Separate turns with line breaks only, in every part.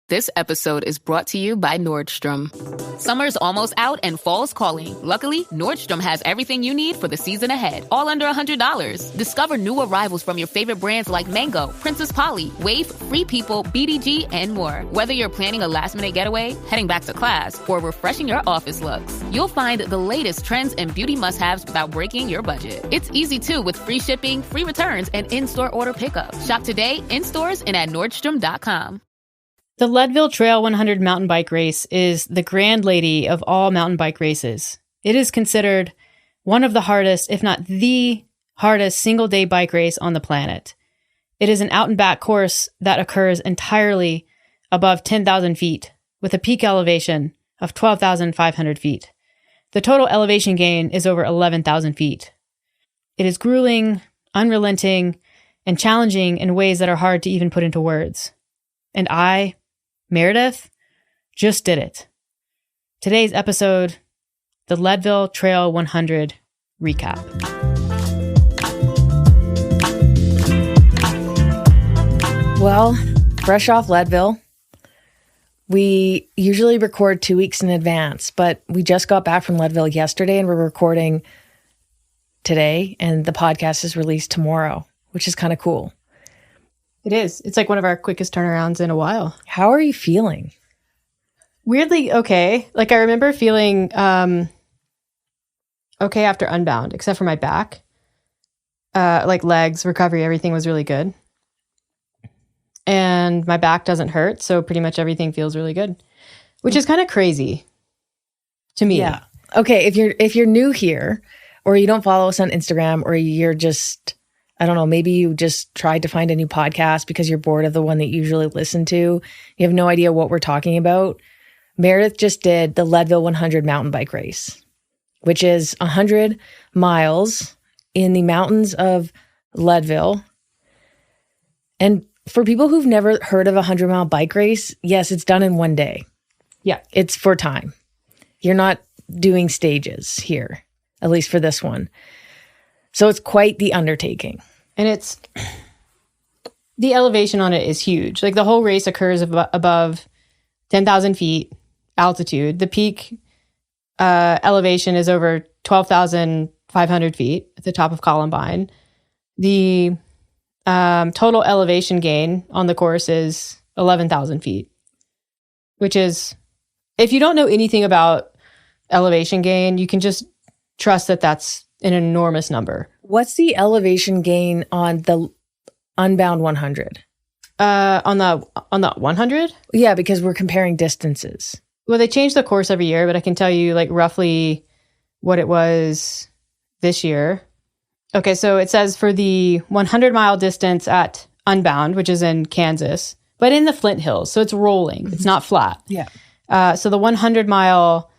This episode is brought to you by Nordstrom. Summer's almost out and fall's calling. Luckily, Nordstrom has everything you need for the season ahead, all under $100. Discover new arrivals from your favorite brands like Mango, Princess Polly, Wave, Free People, BDG, and more. Whether you're planning a last-minute getaway, heading back to class, or refreshing your office looks, you'll find the latest trends and beauty must-haves without breaking your budget. It's easy, too, with free shipping, free returns, and in-store order pickup. Shop today, in stores, and at Nordstrom.com.
The Leadville Trail 100 mountain bike race is the grand lady of all mountain bike races. It is considered one of the hardest, if not the hardest, single-day bike race on the planet. It is an out-and-back course that occurs entirely above 10,000 feet, with a peak elevation of 12,500 feet. The total elevation gain is over 11,000 feet. It is grueling, unrelenting, and challenging in ways that are hard to even put into words. And I, Meredith, just did it. Today's episode, the Leadville Trail 100 recap.
Well, fresh off Leadville, we usually record 2 weeks in advance, but we just got back from Leadville yesterday and we're recording today, and the podcast is released tomorrow, which is kind of cool.
It is. It's like one of our quickest turnarounds in a while.
How are you feeling?
Weirdly okay. Like I remember feeling okay after Unbound, except for my back. Like legs, recovery, everything was really good. And my back doesn't hurt, so pretty much everything feels really good. Which is kind of crazy to me.
Yeah. Okay, if you're new here, or you don't follow us on Instagram, or you're just, I don't know, maybe you just tried to find a new podcast because you're bored of the one that you usually listen to. You have no idea what we're talking about. Meredith just did the Leadville 100 mountain bike race, which is 100 miles in the mountains of Leadville. And for people who've never heard of a 100-mile bike race, yes, it's done in one day.
Yeah. It's
for time. You're not doing stages here, at least for this one. So it's quite the undertaking.
And it's, the elevation on it is huge. Like the whole race occurs above 10,000 feet altitude. The peak elevation is over 12,500 feet at the top of Columbine. The total elevation gain on the course is 11,000 feet, which is, if you don't know anything about elevation gain, you can just trust that that's an enormous number.
What's the elevation gain on the Unbound 100?
On the 100?
Yeah, because we're comparing distances.
Well, they change the course every year, but I can tell you like roughly what it was this year. Okay, so it says for the 100-mile distance at Unbound, which is in Kansas, but in the Flint Hills, so it's rolling. It's not flat.
Yeah.
So the 100-mile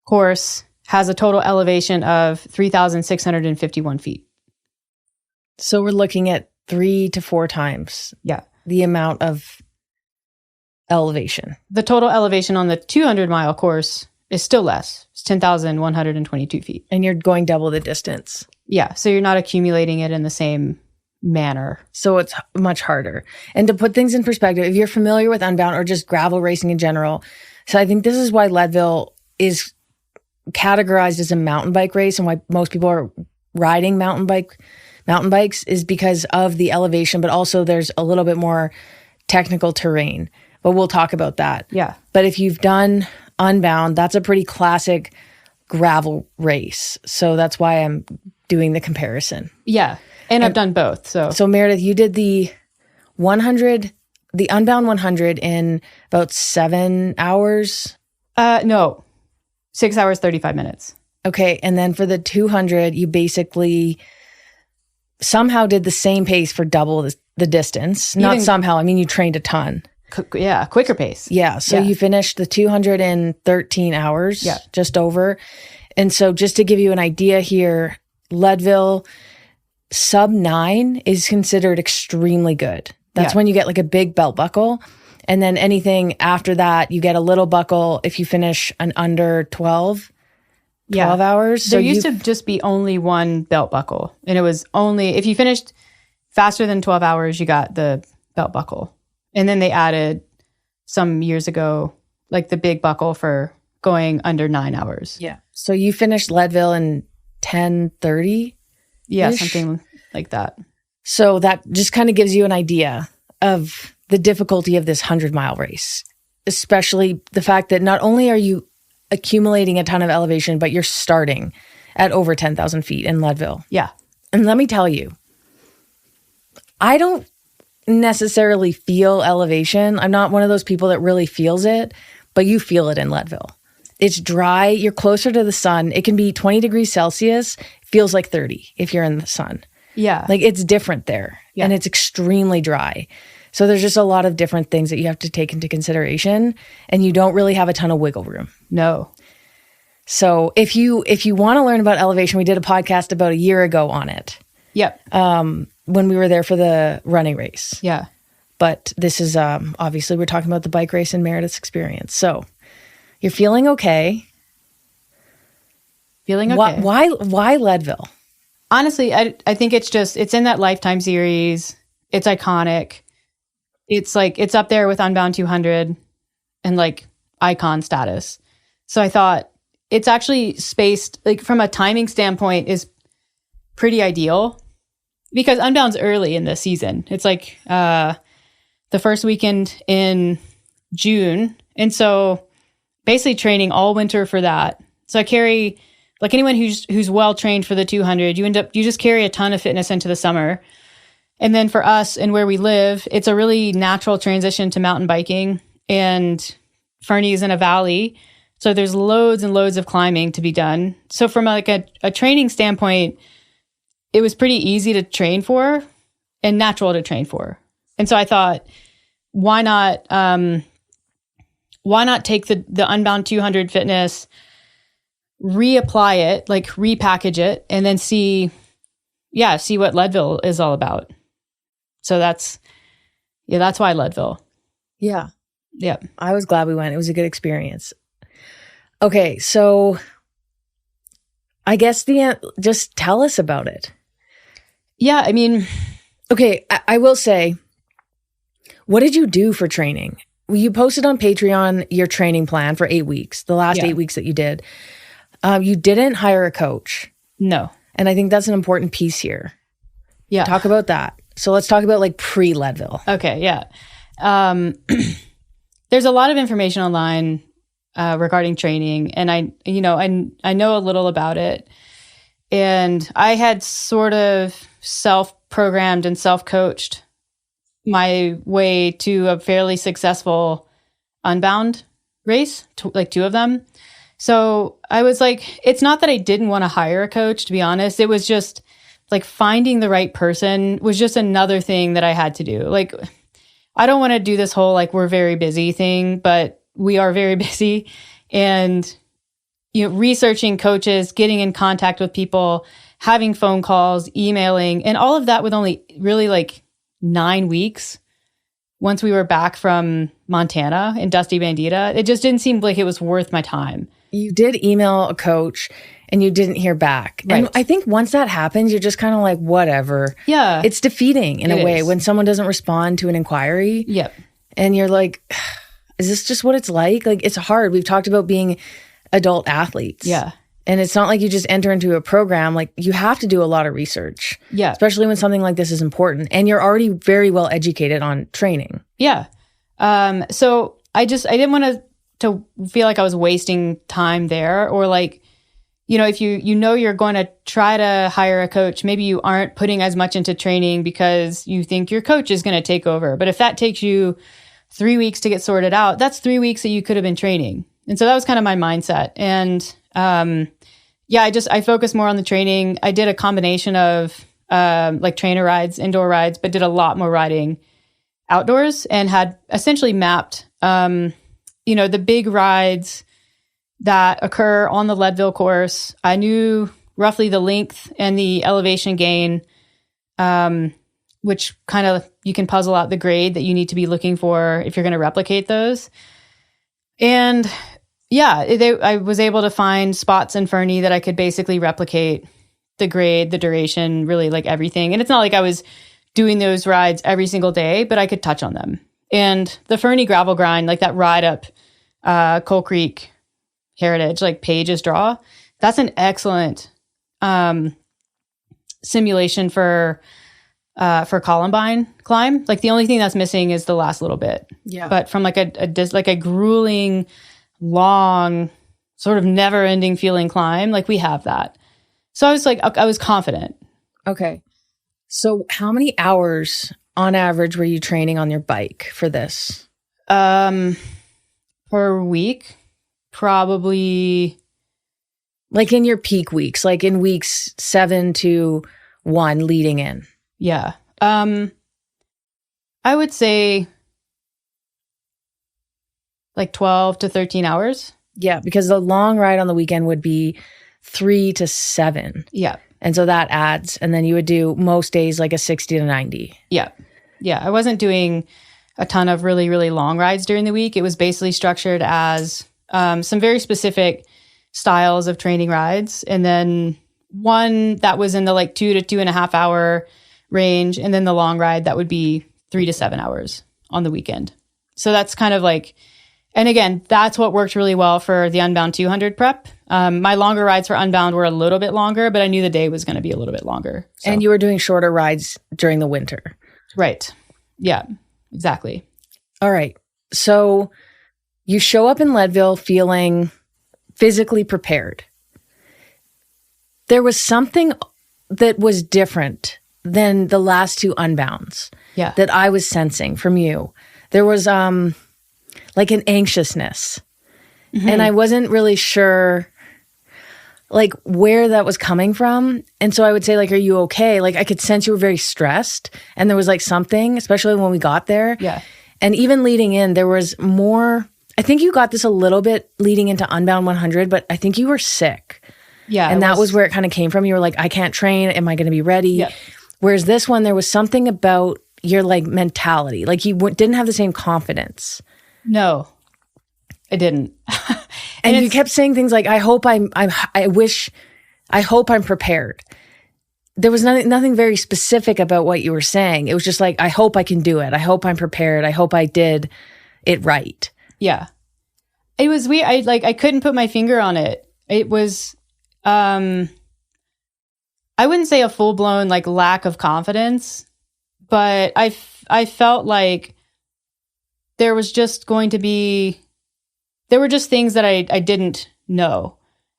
course has a total elevation of 3,651 feet.
So we're looking at 3 to 4 times the amount of elevation.
The total elevation on the 200-mile course is still less. It's 10,122 feet.
And you're going double the distance.
Yeah, so you're not accumulating it in the same manner.
So it's much harder. And to put things in perspective, if you're familiar with Unbound or just gravel racing in general, so I think this is why Leadville is categorized as a mountain bike race and why most people are riding mountain bikes is because of the elevation, but also there's a little bit more technical terrain. But we'll talk about that.
Yeah.
But if you've done Unbound, that's a pretty classic gravel race. So that's why I'm doing the comparison.
Yeah. And I've done both. So
Meredith, you did the Unbound 100 in about 7 hours?
No. 6 hours, 35 minutes.
Okay. And then for the 200, you basically somehow did the same pace for double the distance. Not somehow. I mean, you trained a ton.
Quicker pace.
Yeah. So you finished the 200 in 13 hours.
Yeah.
Just over. And so just to give you an idea here, Leadville sub 9 is considered extremely good. That's when you get like a big belt buckle. And then anything after that, you get a little buckle if you finish an under 12 hours.
So there used to just be only one belt buckle. And it was only, if you finished faster than 12 hours, you got the belt buckle. And then they added some years ago, like the big buckle for going under 9 hours.
Yeah. So you finished Leadville in 10:30?
Yeah, something like that.
So that just kind of gives you an idea of the difficulty of this 100-mile race, especially the fact that not only are you accumulating a ton of elevation, but you're starting at over 10,000 feet in Leadville.
Yeah.
And let me tell you, I don't necessarily feel elevation. I'm not one of those people that really feels it, but you feel it in Leadville. It's dry. You're closer to the sun. It can be 20 degrees Celsius. Feels like 30 if you're in the sun.
Yeah.
Like it's different there. Yeah. And it's extremely dry. So there's just a lot of different things that you have to take into consideration. And you don't really have a ton of wiggle room.
No.
So if you want to learn about elevation, we did a podcast about a year ago on it.
Yep.
When we were there for the running race.
Yeah.
But this is obviously we're talking about the bike race and Meredith's experience. So you're feeling okay.
Feeling okay.
Why Leadville?
Honestly, I think it's in that Lifetime series. It's iconic. It's like, it's up there with Unbound 200 and like icon status. So I thought it's actually spaced, like from a timing standpoint, is pretty ideal because Unbound's early in the season. It's like the first weekend in June. And so basically training all winter for that. So I carry, like anyone who's well trained for the 200, you just carry a ton of fitness into the summer. And then for us and where we live, it's a really natural transition to mountain biking, and Fernie's in a valley. So there's loads and loads of climbing to be done. So from like a training standpoint, it was pretty easy to train for and natural to train for. And so I thought, why not take the Unbound 200 fitness, reapply it, like repackage it, and then see what Leadville is all about. So that's why Leadville.
Yeah.
Yeah.
I was glad we went. It was a good experience. Okay. So I guess just tell us about it.
Yeah. I mean,
okay. I will say, what did you do for training? You posted on Patreon your training plan for 8 weeks, the last 8 weeks that you did. You didn't hire a coach.
No.
And I think that's an important piece here.
Yeah.
Talk about that. So let's talk about like pre-Leadville.
Okay. Yeah. There's a lot of information online regarding training, and I know a little about it. And I had sort of self-programmed and self-coached my way to a fairly successful Unbound race, like 2 of them. So I was like, it's not that I didn't want to hire a coach, to be honest. It was just like finding the right person was just another thing that I had to do. Like, I don't want to do this whole like we're very busy thing, but we are very busy. And researching coaches, getting in contact with people, having phone calls, emailing, and all of that with only really like 9 weeks. Once we were back from Montana in Dusty Bandita, it just didn't seem like it was worth my time.
You did email a coach and you didn't hear back. Right. And I think once that happens, you're just kind of like, whatever.
Yeah.
It's defeating in a way when someone doesn't respond to an inquiry.
Yep.
And you're like, is this just what it's like? Like, it's hard. We've talked about being adult athletes.
Yeah.
And it's not like you just enter into a program. Like, you have to do a lot of research.
Yeah.
Especially when something like this is important. And you're already very well educated on training.
Yeah. So I didn't want to feel like I was wasting time there, or like, if you're going to try to hire a coach, maybe you aren't putting as much into training because you think your coach is going to take over. But if that takes you 3 weeks to get sorted out, that's 3 weeks that you could have been training. And so that was kind of my mindset. And I focused more on the training. I did a combination of like trainer rides, indoor rides, but did a lot more riding outdoors and had essentially mapped, the big rides that occur on the Leadville course. I knew roughly the length and the elevation gain, which kind of you can puzzle out the grade that you need to be looking for if you're going to replicate those. And I was able to find spots in Fernie that I could basically replicate the grade, the duration, really like everything. And it's not like I was doing those rides every single day, but I could touch on them. And the Fernie gravel grind, like that ride up Coal Creek Heritage, like Page's Draw, that's an excellent simulation for Columbine climb. Like the only thing that's missing is the last little bit.
Yeah.
But from like a grueling, long, sort of never-ending feeling climb, like we have that. So I was confident.
Okay. So how many hours on average were you training on your bike for this?
Per week, probably.
Like in your peak weeks, like in weeks 7 to 1 leading in.
Yeah. I would say like 12 to 13 hours.
Yeah, because the long ride on the weekend would be 3 to 7.
Yeah.
And so that adds, and then you would do most days like a 60 to 90.
Yeah. Yeah. I wasn't doing a ton of really, really long rides during the week. It was basically structured as some very specific styles of training rides. And then one that was in the like 2 to 2.5 hour range. And then the long ride that would be 3 to 7 hours on the weekend. So that's kind of like, and again, that's what worked really well for the Unbound 200 prep. My longer rides for Unbound were a little bit longer, but I knew the day was going to be a little bit longer. So.
And you were doing shorter rides during the winter.
Right. Yeah, exactly.
All right. So you show up in Leadville feeling physically prepared. There was something that was different than the last 2 Unbounds that I was sensing from you. There was like an anxiousness. Mm-hmm. And I wasn't really sure like where that was coming from. And so I would say like, are you okay? Like I could sense you were very stressed and there was like something, especially when we got there.
Yeah.
And even leading in, there was more, I think you got this a little bit leading into Unbound 100, but I think you were sick.
Yeah.
And that was where it kind of came from. You were like, I can't train. Am I going to be ready?
Yeah.
Whereas this one, there was something about your like mentality. Like you didn't have the same confidence.
No, I didn't.
and you kept saying things like, I hope I'm prepared. There was nothing very specific about what you were saying. It was just like, I hope I can do it. I hope I'm prepared. I hope I did it right.
Yeah. It was weird. I couldn't put my finger on it. It was, I wouldn't say a full blown like lack of confidence, but I felt like there were just things that I didn't know.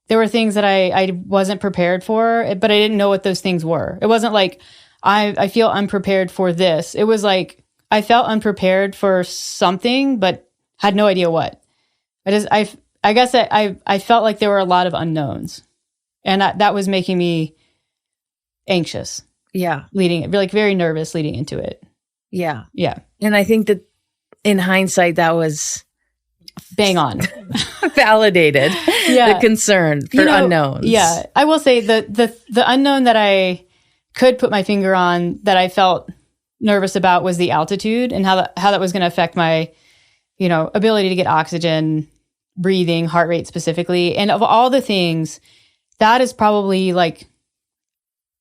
There were things that I wasn't prepared for, but I didn't know what those things were. It wasn't like, I feel unprepared for this. It was like, I felt unprepared for something, but had no idea what. I guess I felt like there were a lot of unknowns. And that was making me anxious.
Yeah.
Like very nervous leading into it.
Yeah.
Yeah.
And I think that in hindsight, that was
bang on.
Validated the concern for unknowns.
Yeah. I will say the unknown that I could put my finger on that I felt nervous about was the altitude and how that was going to affect my, ability to get oxygen, breathing, heart rate specifically. And of all the things, that is probably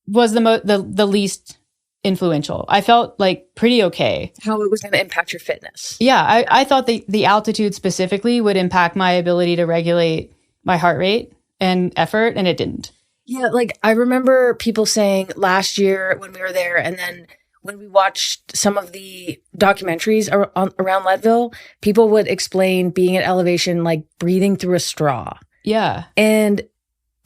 was the least influential. I felt like pretty okay.
How it was going to impact your fitness.
Yeah. I thought the altitude specifically would impact my ability to regulate my heart rate and effort, and it didn't.
Yeah. Like I remember people saying last year when we were there, and then when we watched some of the documentaries around Leadville, people would explain being at elevation like breathing through a straw.
Yeah.
And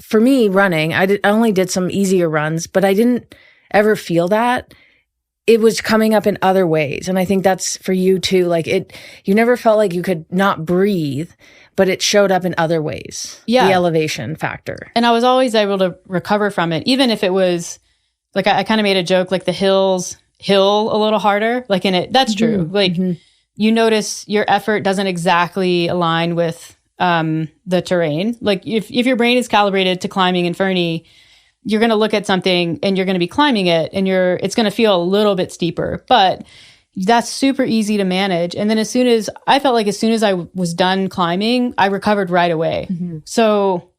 for me, running, I only did some easier runs, but I didn't ever feel that. It was coming up in other ways. And I think that's for you too. Like you never felt like you could not breathe, but it showed up in other ways.
Yeah.
The elevation factor.
And I was always able to recover from it, even if it was like, I kind of made a joke, like the hills hill a little harder. Like in it, that's true. Like you notice your effort doesn't exactly align with the terrain. Like if your brain is calibrated to climbing in Fernie, you're going to look at something and you're going to be climbing it and it's going to feel a little bit steeper, but that's super easy to manage. And then as soon as I was done climbing, I recovered right away. Mm-hmm. So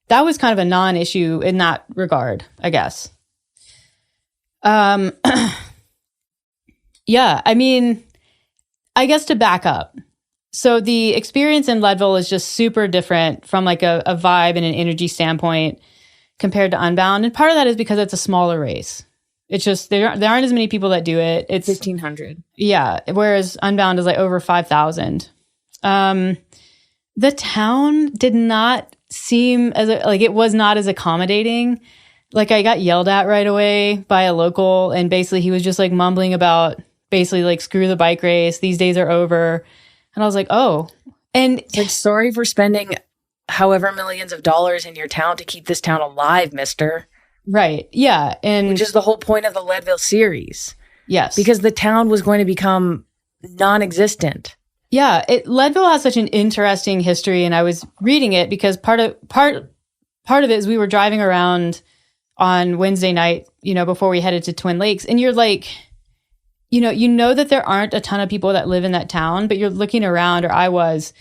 that was kind of a non-issue in that regard, I guess. Yeah, I mean, I guess to back up. So the experience in Leadville is just super different from like a vibe and an energy standpoint compared to Unbound. And part of that is because it's a smaller race. It's just, there aren't as many people that do it. It's
1,500.
Yeah. Whereas Unbound is like over 5,000. The town did not seem it was not as accommodating. Like I got yelled at right away by a local, and basically he was just like mumbling about basically like, screw the bike race. These days are over. And I was like, oh. And
it's like, sorry for spending however millions of dollars in your town to keep this town alive, mister.
Right. Yeah. And
which is the whole point of the Leadville series.
Yes.
Because the town was going to become non-existent.
Yeah. Leadville has such an interesting history, and I was reading it because part of it is we were driving around on Wednesday night, before we headed to Twin Lakes, and you're like, you know that there aren't a ton of people that live in that town, but you're looking around, or I was,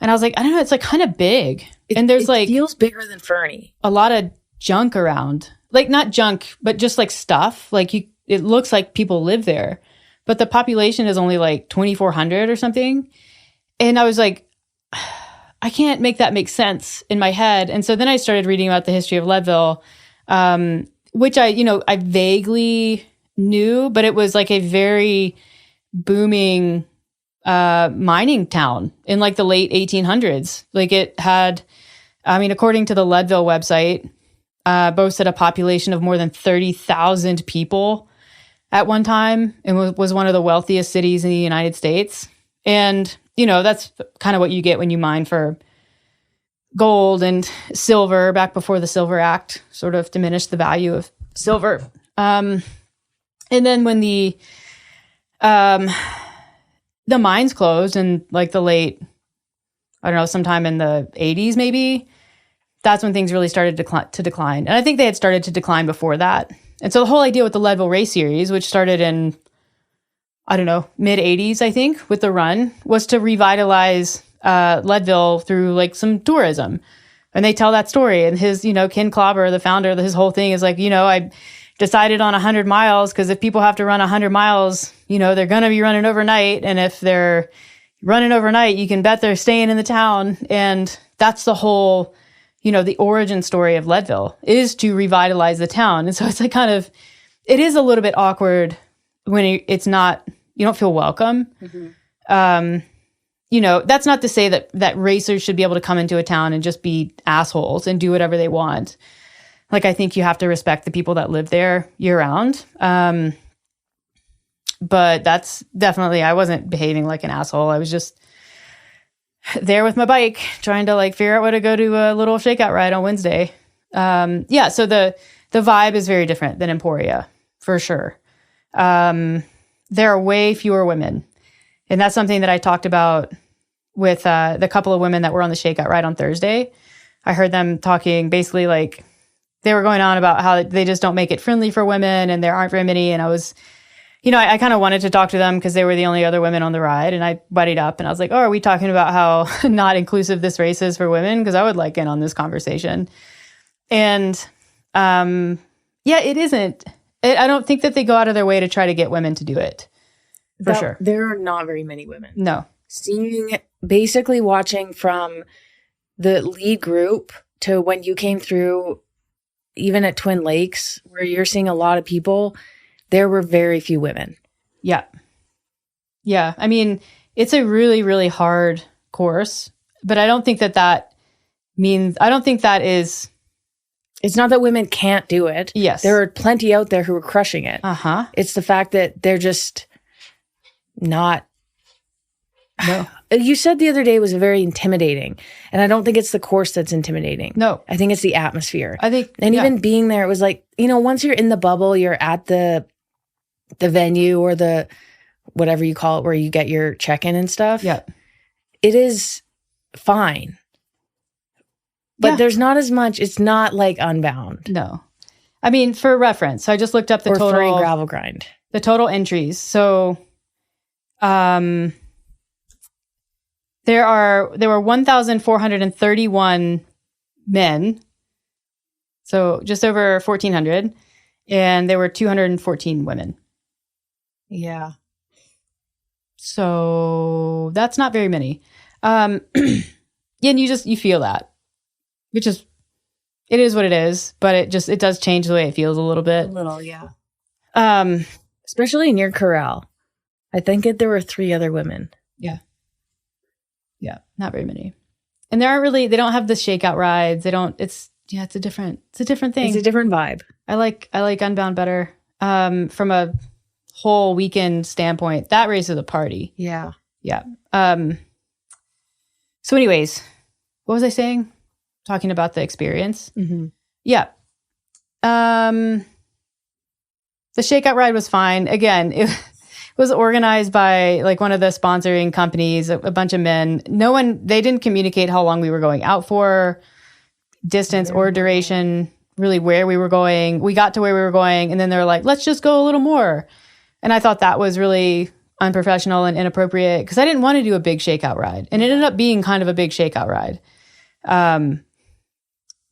and I was like, I don't know, it's like kind of big. And there's
it feels bigger than Fernie.
A lot of junk around. Like not junk, but just like stuff. Like it looks like people live there, but the population is only like 2,400 or something. And I was like, I can't make that make sense in my head. And so then I started reading about the history of Leadville, which I vaguely knew, but it was like a very booming mining town in like the late 1800s. Like it had, according to the Leadville website, boasted a population of more than 30,000 people at one time, and was one of the wealthiest cities in the United States. And, that's kind of what you get when you mine for gold and silver back before the Silver Act sort of diminished the value of silver. And then when the mines closed in like the late, I don't know, sometime in the 80s maybe, that's when things really started to decline. And I think they had started to decline before that. And so the whole idea with the Leadville Race Series, which started in, I don't know, mid-80s, I think, with the run, was to revitalize Leadville through like some tourism. And they tell that story. And his, Ken Klauber, the founder, his whole thing is like, I decided on 100 miles because if people have to run 100 miles, they're going to be running overnight. And if they're running overnight, you can bet they're staying in the town. And that's the whole, the origin story of Leadville is to revitalize the town. And so it's like it is a little bit awkward when it's not, you don't feel welcome. Mm-hmm. That's not to say that racers should be able to come into a town and just be assholes and do whatever they want. Like, I think you have to respect the people that live there year round. But that's definitely, I wasn't behaving like an asshole. I was just there with my bike trying to like figure out where to go to a little shakeout ride on Wednesday. So the vibe is very different than Emporia, for sure. There are way fewer women. And that's something that I talked about with the couple of women that were on the shakeout ride on Thursday. I heard them talking basically like they were going on about how they just don't make it friendly for women and there aren't very many. And I was, I kind of wanted to talk to them because they were the only other women on the ride. And I buddied up and I was like, oh, are we talking about how not inclusive this race is for women? Because I would like in on this conversation. And it isn't. I don't think that they go out of their way to try to get women to do it. For sure.
There are not very many women.
No.
Basically watching from the lead group to when you came through, even at Twin Lakes, where you're seeing a lot of people, there were very few women.
Yeah. Yeah. It's a really, really hard course, but I don't think that means,
it's not that women can't do it.
Yes.
There are plenty out there who are crushing it.
Uh-huh.
It's the fact that they're just not.
No.
You said the other day it was very intimidating. And I don't think it's the course that's intimidating.
No.
I think it's the atmosphere.
Even
being there, it was like, once you're in the bubble, you're at the venue or the whatever you call it, where you get your check-in and stuff.
Yeah.
It is fine. But there's not as much. It's not like Unbound.
No. For reference, I just looked up the total
Fernie gravel grind.
The total entries. So, there were 1,431 men. So just over 1,400, and there were 214 women.
Yeah.
So that's not very many. And you feel that, which is, it is what it is, but it does change the way it feels a little bit.
A little, yeah. Especially near Corral. I think there were 3 other women.
Yeah. Yeah. Not very many. And they don't have the shakeout rides. It's a different thing.
It's a different vibe.
I like Unbound better. From a whole weekend standpoint, that race is a party.
Yeah.
Yeah. So anyways, what was I saying? Talking about the experience.
Mm-hmm.
Yeah. The shakeout ride was fine. Again, it was organized by like one of the sponsoring companies, a bunch of men. They didn't communicate how long we were going out for, distance or duration, really where we were going. We got to where we were going, and then they were like, let's just go a little more. And I thought that was really unprofessional and inappropriate because I didn't want to do a big shakeout ride. And it ended up being kind of a big shakeout ride.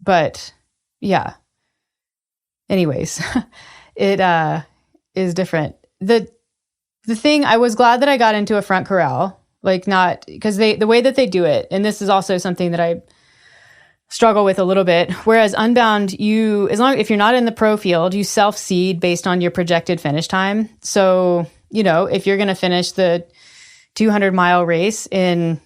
But yeah. Anyways, it is different. The thing, I was glad that I got into a front corral, like not because the way that they do it, and this is also something that I struggle with a little bit. Whereas Unbound, if you're not in the pro field, you self-seed based on your projected finish time. So, if you're going to finish the 200-mile race in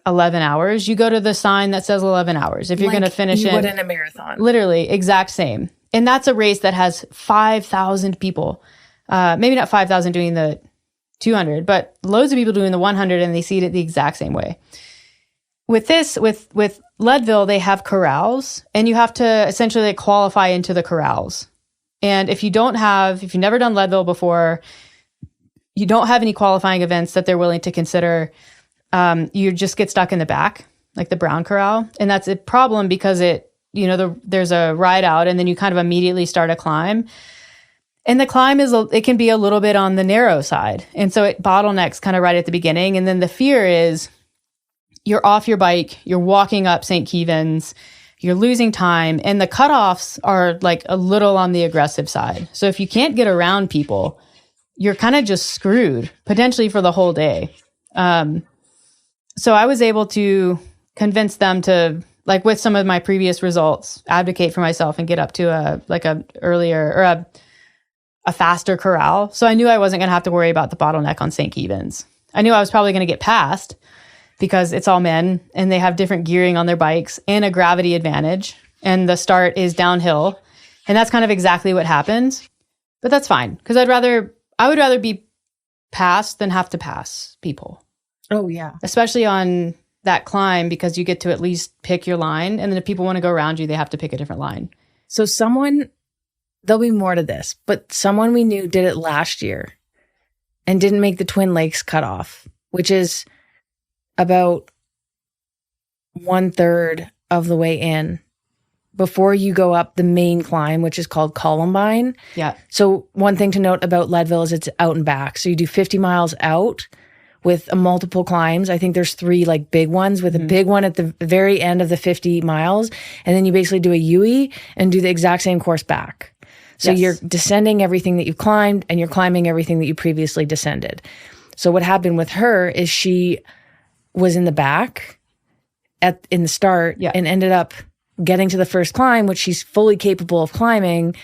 11 hours, you go to the sign that says 11 hours. If you're going to finish it,
you would in a marathon.
Literally, exact same. And that's a race that has 5,000 people. Maybe not 5,000 doing the 200, but loads of people doing the 100, and they seed it the exact same way. With Leadville, they have corrals, and you have to essentially qualify into the corrals. And if you've never done Leadville before, you don't have any qualifying events that they're willing to consider, you just get stuck in the back, like the brown corral. And that's a problem because there's a ride out, and then you kind of immediately start a climb. And the climb it can be a little bit on the narrow side. And so it bottlenecks kind of right at the beginning. And then the fear is you're off your bike, you're walking up St. Kevin's, you're losing time, and the cutoffs are like a little on the aggressive side. So if you can't get around people, you're kind of just screwed potentially for the whole day. So I was able to convince them to, like with some of my previous results, advocate for myself and get up to a faster corral. So I knew I wasn't going to have to worry about the bottleneck on St. Kevin's. I knew I was probably going to get past because it's all men and they have different gearing on their bikes and a gravity advantage. And the start is downhill. And that's kind of exactly what happens. But that's fine because I would rather be passed than have to pass people.
Oh, yeah.
Especially on that climb because you get to at least pick your line. And then if people want to go around you, they have to pick a different line.
So there'll be more to this, but someone we knew did it last year and didn't make the Twin Lakes cutoff, which is about 1/3 of the way in before you go up the main climb, which is called Columbine.
Yeah. So
one thing to note about Leadville is it's out and back. So you do 50 miles out with multiple climbs. I think there's 3 like big ones with a big one at the very end of the 50 miles. And then you basically do a UE and do the exact same course back. So You're descending everything that you climbed and you're climbing everything that you previously descended. So what happened with her is she was in the back in the start and ended up getting to the first climb, which she's fully capable of climbing,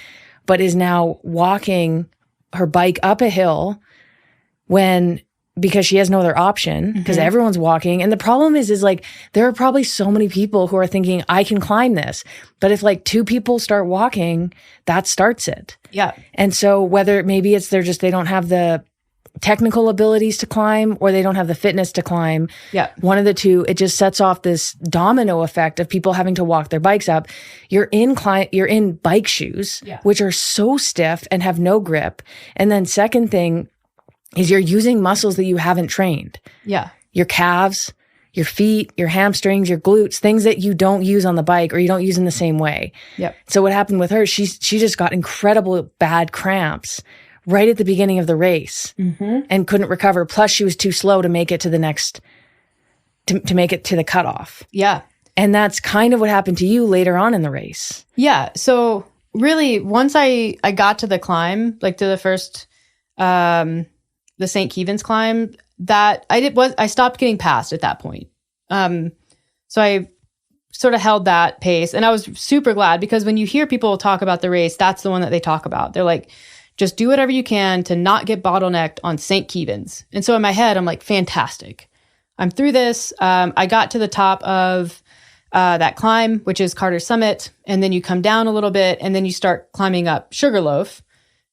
but is now walking her bike up a hill because she has no other option because everyone's walking. And the problem is like, there are probably so many people who are thinking, I can climb this. But if like 2 people start walking, that starts it.
Yeah.
And so whether maybe it's they don't have the technical abilities to climb or they don't have the fitness to climb.
Yeah.
One of the two, it just sets off this domino effect of people having to walk their bikes up. You're in bike shoes, which are so stiff and have no grip. And then second thing is you're using muscles that you haven't trained.
Yeah.
Your calves, your feet, your hamstrings, your glutes, things that you don't use on the bike or you don't use in the same way.
Yep.
So what happened with her, she just got incredible bad cramps right at the beginning of the race and couldn't recover. Plus she was too slow to make it to the next, to make it to the cutoff.
Yeah.
And that's kind of what happened to you later on in the race.
Yeah. So really once I got to the climb, like to the first, the St. Kevin's climb, I stopped getting passed at that point. So I sort of held that pace, and I was super glad, because when you hear people talk about the race, that's the one that they talk about. They're like, just do whatever you can to not get bottlenecked on St. Kevin's. And so in my head, I'm like, fantastic. I'm through this. I got to the top of that climb, which is Carter Summit. And then you come down a little bit, and then you start climbing up Sugarloaf,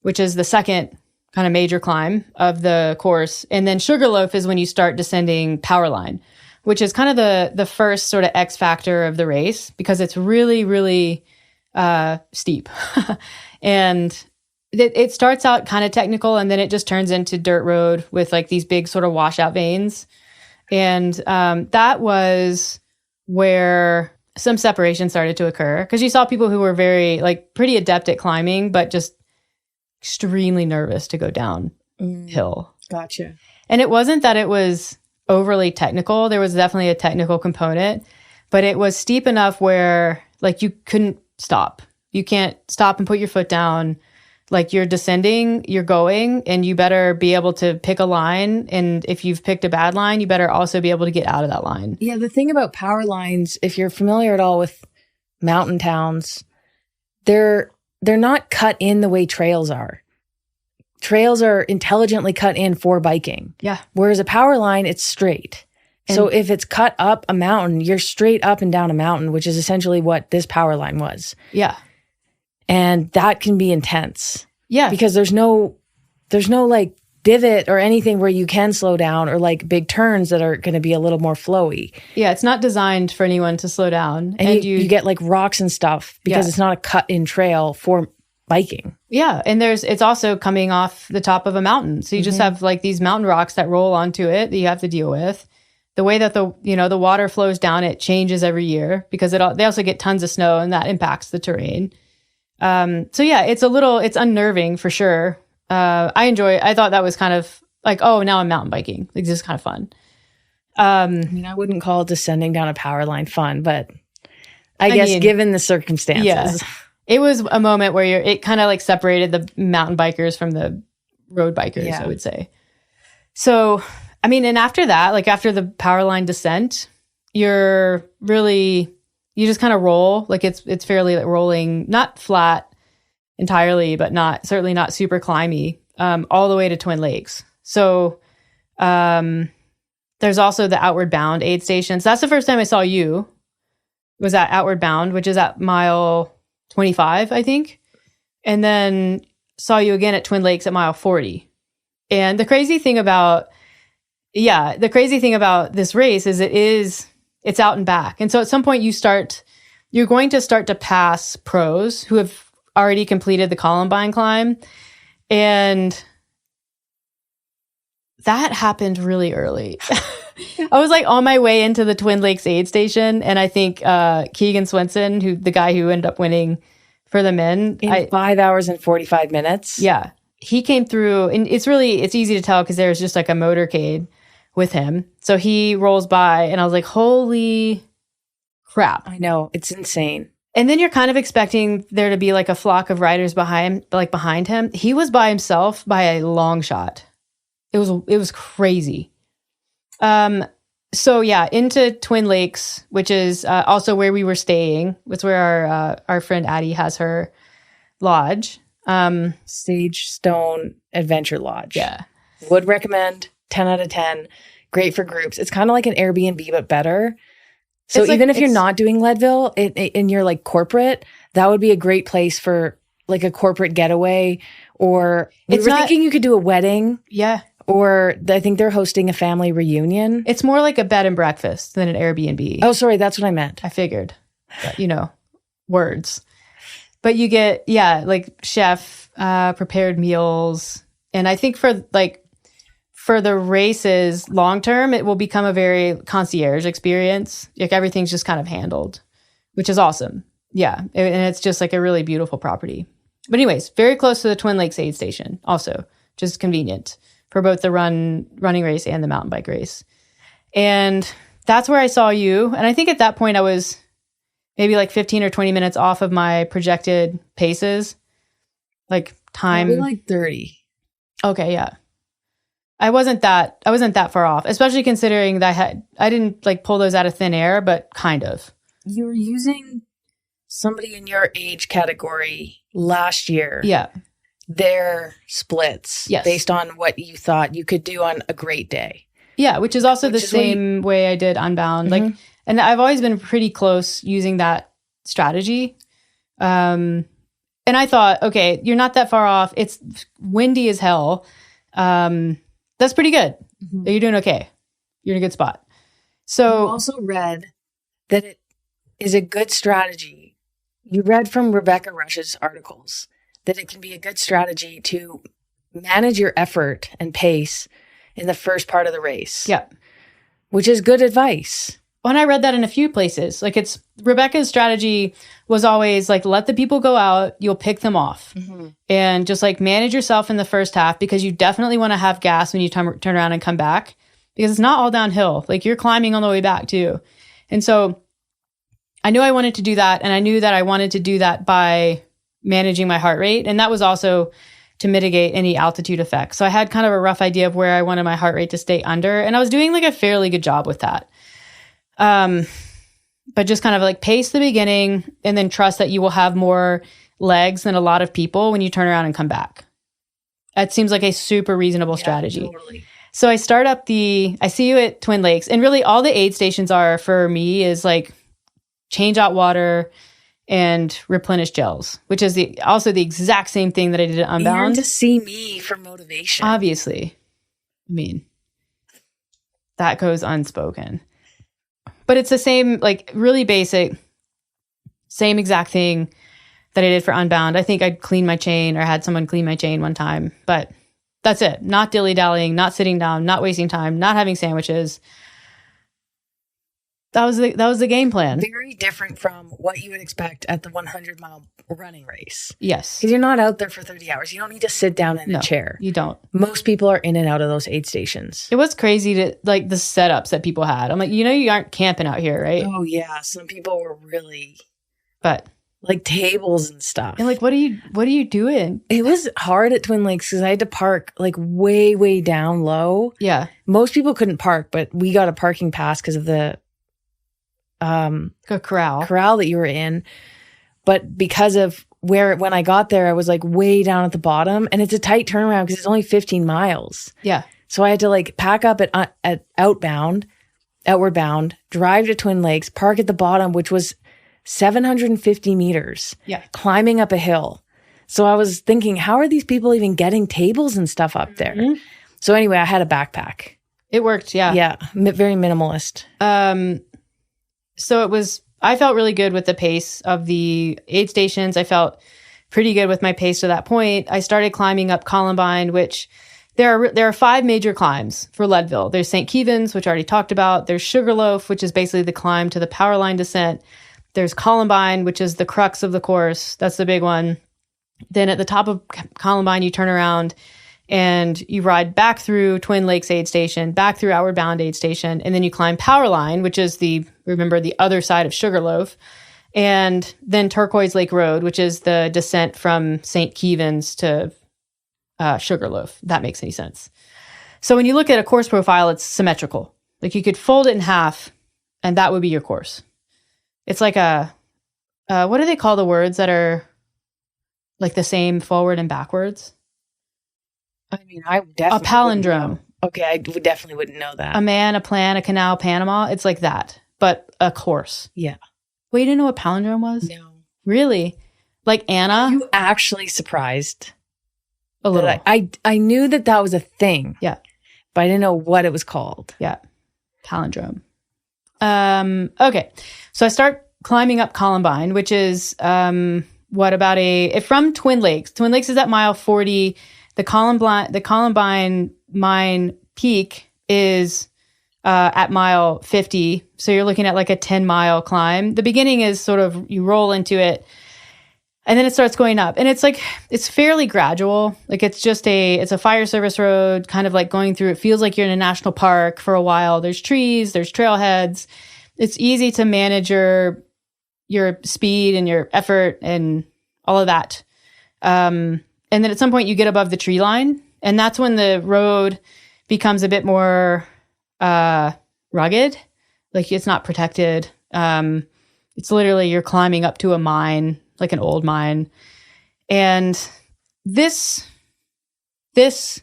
which is the second kind of major climb of the course. And then Sugarloaf is when you start descending Powerline, which is kind of the first sort of X factor of the race, because it's really, really steep. And it starts out kind of technical, and then it just turns into dirt road with like these big sort of washout veins. And that was where some separation started to occur, because you saw people who were very, like, pretty adept at climbing, but just extremely nervous to go downhill.
Gotcha.
And it wasn't that it was overly technical. There was definitely a technical component, but it was steep enough where, like, you couldn't stop. You can't stop and put your foot down. Like, you're descending, you're going, and you better be able to pick a line. And if you've picked a bad line, you better also be able to get out of that line.
Yeah, the thing about power lines, if you're familiar at all with mountain towns, they're not cut in the way trails are. Trails are intelligently cut in for biking.
Yeah.
Whereas a power line, it's straight. So if it's cut up a mountain, you're straight up and down a mountain, which is essentially what this power line was.
Yeah.
And that can be intense.
Yeah.
Because there's no like divot or anything where you can slow down, or like big turns that are going to be a little more flowy.
Yeah, it's not designed for anyone to slow down.
And you get like rocks and stuff because it's not a cut in trail for biking.
Yeah, and it's also coming off the top of a mountain. So you just have like these mountain rocks that roll onto it that you have to deal with. The way that the water flows down, it changes every year, because they also get tons of snow, and that impacts the terrain. So yeah, it's unnerving for sure. I thought that was kind of like, oh, now I'm mountain biking. Like, this is kind of fun.
I mean, I wouldn't call descending down a power line fun, but I guess given the circumstances.
Yeah, it was a moment where it kind of like separated the mountain bikers from the road bikers, I would say. So, I mean, and after that, like after the power line descent, you just kind of roll. Like it's fairly like rolling, not flat entirely, but certainly not super climby, all the way to Twin Lakes. So there's also the Outward Bound aid station. So that's the first time I saw you, was at Outward Bound, which is at mile 25, I think. And then saw you again at Twin Lakes at mile 40. And the crazy thing about this race is it's out and back. And so at some point you're going to start to pass pros who have already completed the Columbine climb. And that happened really early. I was like on my way into the Twin Lakes aid station. And I think Keegan Swenson, the guy who ended up winning for the men.
In 5 hours and 45 minutes.
Yeah. He came through, and it's easy to tell because there's just like a motorcade with him. So he rolls by, and I was like, holy crap.
I know. It's insane.
And then you're kind of expecting there to be like a flock of riders behind him. He was by himself by a long shot. It was crazy. So yeah, into Twin Lakes, which is also where we were staying. It's where our friend Addie has her lodge.
Sage Stone Adventure Lodge.
Yeah.
Would recommend. 10 out of 10. Great for groups. It's kind of like an Airbnb, but better. So even if you're not doing Leadville and you're like corporate, that would be a great place for like a corporate getaway. Or we were thinking you could do a wedding.
Yeah.
Or I think they're hosting a family reunion.
It's more like a bed and breakfast than an Airbnb.
Oh, sorry. That's what I meant.
I figured. But, words. But you get, like chef prepared meals. And I think for the races long term, it will become a very concierge experience. Like everything's just kind of handled, which is awesome. Yeah. And it's just like a really beautiful property. But anyways, very close to the Twin Lakes aid station also, just convenient for both the running race and the mountain bike race. And that's where I saw you. And I think at that point I was maybe like 15 or 20 minutes off of my projected paces, like time.
Maybe like 30.
Okay. Yeah. I wasn't that far off, especially considering that I didn't like pull those out of thin air, but kind of.
You were using somebody in your age category last year.
Yeah.
Their splits
Yes.
based on what you thought you could do on a great day.
Yeah, which is also the same way I did Unbound.
Mm-hmm.
Like, and I've always been pretty close using that strategy. And I thought, okay, you're not that far off. It's windy as hell. That's pretty good.
Mm-hmm.
You're doing okay. You're in a good spot. So
I also read that it is a good strategy. You read from Rebecca Rush's articles that it can be a good strategy to manage your effort and pace in the first part of the race.
Yeah.
Which is good advice.
When I read that in a few places, like it's Rebecca's strategy was always like, let the people go out, you'll pick them off and just like manage yourself in the first half because you definitely want to have gas when you turn around and come back because it's not all downhill. Like you're climbing on the way back too. And so I knew I wanted to do that. And I knew that I wanted to do that by managing my heart rate. And that was also to mitigate any altitude effects. So I had kind of a rough idea of where I wanted my heart rate to stay under. And I was doing like a fairly good job with that. But just kind of like pace the beginning and then trust that you will have more legs than a lot of people when you turn around and come back. That seems like a super reasonable strategy.
Totally.
So I see you at Twin Lakes, and really all the aid stations are for me is like change out water and replenish gels, which is also the exact same thing that I did at Unbound.
You're to see me for motivation.
Obviously. I mean, that goes unspoken. But it's the same, like really basic, same exact thing that I did for Unbound. I think I'd clean my chain or had someone clean my chain one time, but that's it. Not dilly-dallying, not sitting down, not wasting time, not having sandwiches. That was the game plan.
Very different from what you would expect at the 100-mile running race.
Yes.
Because you're not out there for 30 hours. You don't need to sit down in a chair.
You don't.
Most people are in and out of those aid stations.
It was crazy to like the setups that people had. I'm like, you aren't camping out here, right?
Oh yeah, some people were really,
but
like tables and stuff.
And like, what are you doing?
It was hard at Twin Lakes because I had to park like way, way down low.
Yeah.
Most people couldn't park, but we got a parking pass because of the corral that you were in. But because of when I got there, I was like way down at the bottom, and it's a tight turnaround because it's only 15 miles.
Yeah.
So I had to like pack up at outward bound, drive to Twin Lakes, park at the bottom, which was 750 meters.
Yeah.
Climbing up a hill. So I was thinking, how are these people even getting tables and stuff up there? Mm-hmm. So anyway, I had a backpack.
It worked. Yeah.
Yeah. Very minimalist.
So I felt really good with the pace of the aid stations. I felt pretty good with my pace to that point. I started climbing up Columbine, which there are 5 major climbs for Leadville. There's St. Kevin's, which I already talked about. There's Sugarloaf, which is basically the climb to the power line descent. There's Columbine, which is the crux of the course. That's the big one. Then at the top of Columbine, you turn around and you ride back through Twin Lakes aid station, back through Outward Bound aid station, and then you climb Power Line, which is the other side of Sugarloaf, and then Turquoise Lake Road, which is the descent from St. Kevin's to Sugarloaf. If that makes any sense. So when you look at a course profile, it's symmetrical. Like you could fold it in half, and that would be your course. It's like what do they call the words that are like the same forward and backwards?
I mean, I definitely
a palindrome.
Okay, I definitely wouldn't know that.
A man, a plan, a canal, Panama. It's like that, but a course.
Yeah.
Wait, you didn't know what palindrome was?
No.
Really? Like Anna?
Are you actually surprised?
A little.
I knew that was a thing.
Yeah.
But I didn't know what it was called.
Yeah. Palindrome. Okay. So I start climbing up Columbine, which is from Twin Lakes. Twin Lakes is at mile 40. The Columbine mine peak is at mile 50. So you're looking at like a 10-mile climb. The beginning is sort of, you roll into it and then it starts going up. And it's like, it's fairly gradual. Like it's a fire service road, kind of like going through, it feels like you're in a national park for a while. There's trees, there's trailheads. It's easy to manage your speed and your effort and all of that. And then at some point you get above the tree line, and that's when the road becomes a bit more rugged. Like it's not protected. It's literally you're climbing up to a mine, like an old mine. And this is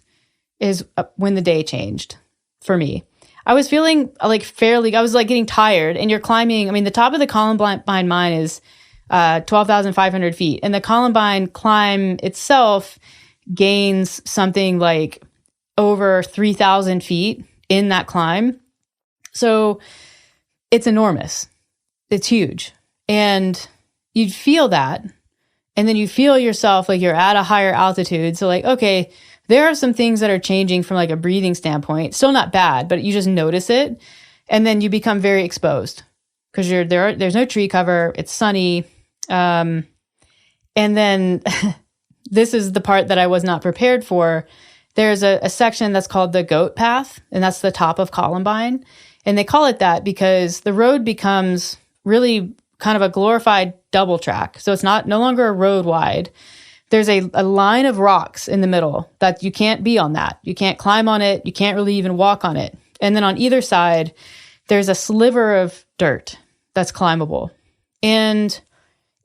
when the day changed for me. I was feeling like I was like getting tired, and you're climbing. I mean, the top of the Columbine mine is 12,500 feet, and the Columbine climb itself gains something like over 3,000 feet in that climb. So it's enormous. It's huge. And you'd feel that. And then you feel yourself like you're at a higher altitude. So like, okay, there are some things that are changing from like a breathing standpoint. Still not bad, but you just notice it. And then you become very exposed because there's no tree cover. It's sunny. And then this is the part that I was not prepared for. There's a section that's called the Goat Path, and that's the top of Columbine. And they call it that because the road becomes really kind of a glorified double track. So it's no longer a road wide. There's a line of rocks in the middle that you can't be on that. You can't climb on it. You can't really even walk on it. And then on either side, there's a sliver of dirt that's climbable. And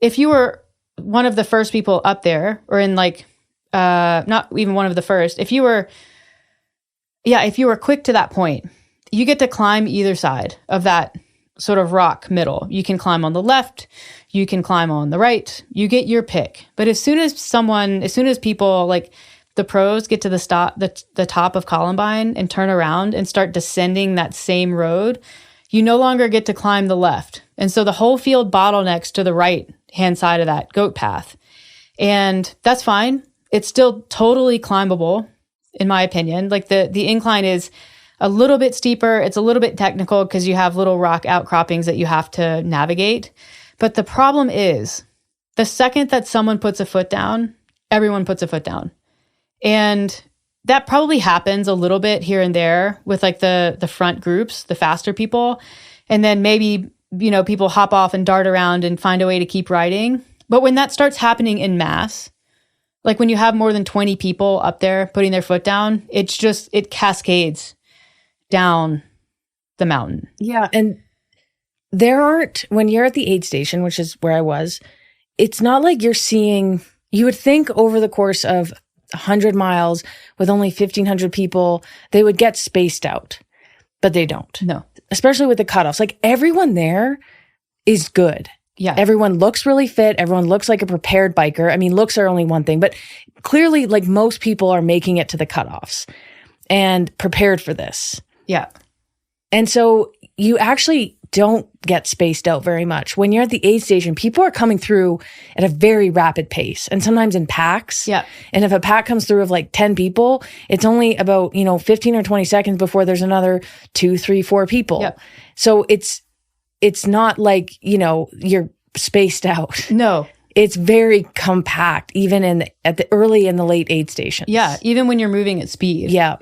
if you were one of the first people up there, or in like, not even one of the first, if you were quick to that point, you get to climb either side of that sort of rock middle. You can climb on the left, you can climb on the right, you get your pick. But as soon as people like the pros get to the top of Columbine and turn around and start descending that same road, you no longer get to climb the left. And so the whole field bottlenecks to the right hand side of that goat path. And that's fine. It's still totally climbable, in my opinion. Like the incline is a little bit steeper. It's a little bit technical because you have little rock outcroppings that you have to navigate. But the problem is the second that someone puts a foot down, everyone puts a foot down. And that probably happens a little bit here and there with like the front groups, the faster people. And then maybe, people hop off and dart around and find a way to keep riding. But when that starts happening in mass, like when you have more than 20 people up there putting their foot down, it cascades down the mountain.
Yeah. And when you're at the aid station, which is where I was, it's not like you would think over the course of 100 miles with only 1,500 people, they would get spaced out, but they don't.
No.
Especially with the cutoffs. Like everyone there is good.
Yeah.
Everyone looks really fit. Everyone looks like a prepared biker. I mean, looks are only one thing, but clearly like most people are making it to the cutoffs and prepared for this.
Yeah.
And so you actually don't get spaced out very much. When you're at the aid station, people are coming through at a very rapid pace and sometimes in packs.
Yeah.
And if a pack comes through of like 10 people, it's only about, 15 or 20 seconds before there's another 2, 3, 4 people.
Yeah.
So it's not like, you're spaced out.
No.
It's very compact, even at the early and the late aid stations.
Yeah. Even when you're moving at speed.
Yeah.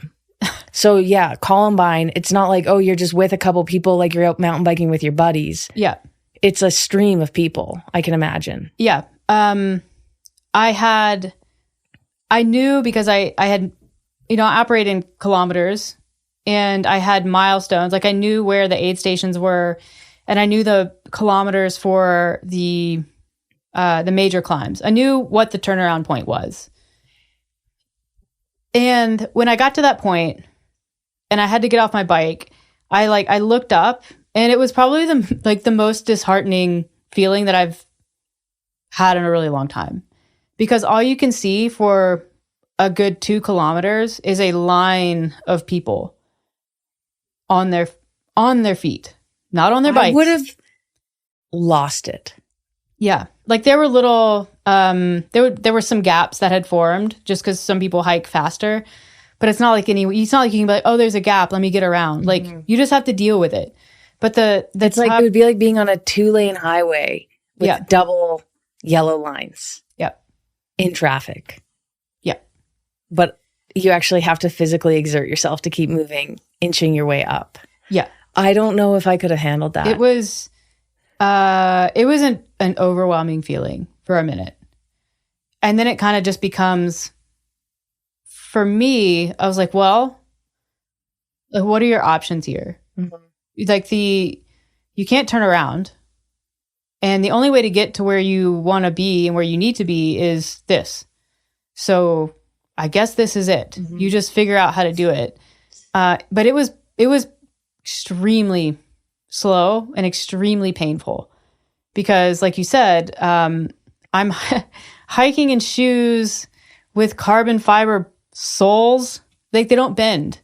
So yeah, Columbine, it's not like, oh, you're just with a couple people like you're out mountain biking with your buddies.
Yeah.
It's a stream of people, I can imagine.
Yeah. I knew because I had, operated in kilometers and I had milestones. Like I knew where the aid stations were and I knew the kilometers for the major climbs. I knew what the turnaround point was. And when I got to that point and I had to get off my bike, I looked up and it was probably the most disheartening feeling that I've had in a really long time. Because all you can see for a good 2 kilometers is a line of people on their feet, not on their bikes.
I would have lost it.
Yeah. Like there were little, there were some gaps that had formed just because some people hike faster, but it's not like you can be like, oh, there's a gap, let me get around. Like you just have to deal with it. But it's
like, it would be like being on a 2-lane highway with double yellow lines.
Yep.
In traffic.
Yep.
But you actually have to physically exert yourself to keep moving, inching your way up.
Yeah.
I don't know if I could have handled that.
It was an overwhelming feeling for a minute. And then it kind of just becomes, for me, I was like, well, Like, what are your options here? Like you can't turn around. And the only way to get to where you want to be and where you need to be is this. So I guess this is it. You just figure out how to do it. But it was extremely slow and extremely painful because, like you said, I'm hiking in shoes with carbon fiber soles. Like, they don't bend.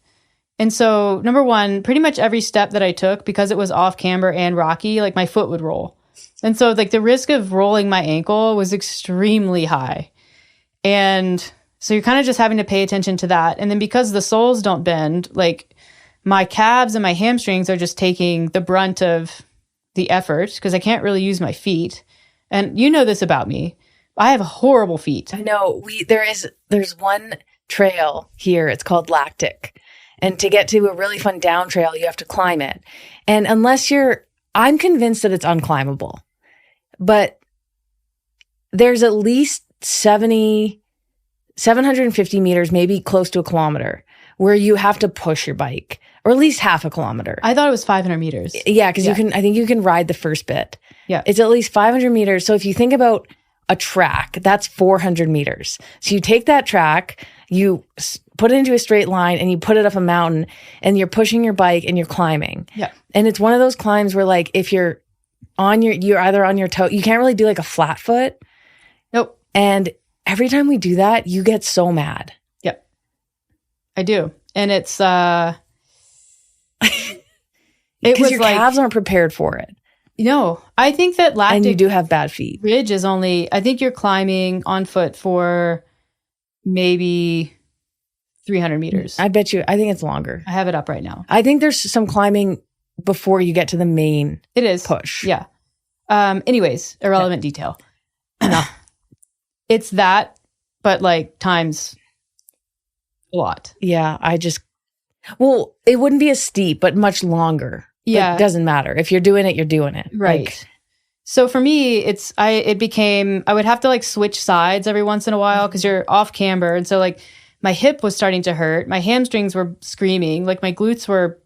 And so, number one, pretty much every step that I took, because it was off camber and rocky, like, my foot would roll. And so, like, the risk of rolling my ankle was extremely high. And so you're kind of just having to pay attention to that. And then because the soles don't bend, like, my calves and my hamstrings are just taking the brunt of the effort because I can't really use my feet. And you know this about me. I have horrible feet.
I know. There's one trail here. It's called Lactic. And to get to a really fun down trail, you have to climb it. And I'm convinced that it's unclimbable. But there's at least 750 meters, maybe close to a kilometer, where you have to push your bike, or at least half a kilometer.
I thought it was 500 meters.
Yeah, because I think you can ride the first bit.
Yeah.
It's at least 500 meters. So if you think about a track, that's 400 meters. So you take that track, you put it into a straight line, and you put it up a mountain, and you're pushing your bike and you're climbing.
Yeah.
And it's one of those climbs where, like, if you're either on your toe, you can't really do like a flat foot.
Nope.
And every time we do that, you get so mad.
Yep. I do. And it's
because your calves aren't prepared for it.
No, I think that lactic,
and you do have bad feet.
Ridge is only, I think you're climbing on foot for maybe 300 meters.
I bet you, I think it's longer.
I have it up right now.
I think there's some climbing before you get to the main
It is
push.
Yeah. Anyways, irrelevant detail. No. It's that, but like times a lot.
Yeah, it wouldn't be as steep, but much longer.
Yeah.
It doesn't matter. If you're doing it, you're doing it.
Right.
Like,
so for me, I would have to like switch sides every once in a while because you're off camber. And so like my hip was starting to hurt. My hamstrings were screaming. Like my glutes were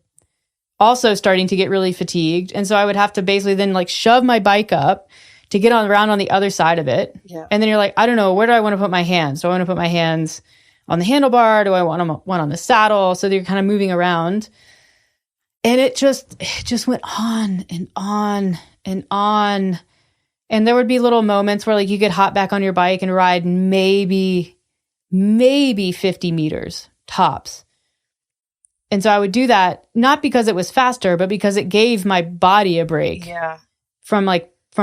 also starting to get really fatigued. And so I would have to basically then like shove my bike up to get around on the other side of it. Yeah. And then you're like, I don't know, where do I want to put my hands? Do I want to put my hands on the handlebar? Do I want one on the saddle? So you're kind of moving around. And it just went on and on and on. And there would be little moments where like you get hop back on your bike and ride maybe 50 meters tops. And so I would do that, not because it was faster, but because it gave my body a break.
Yeah.
From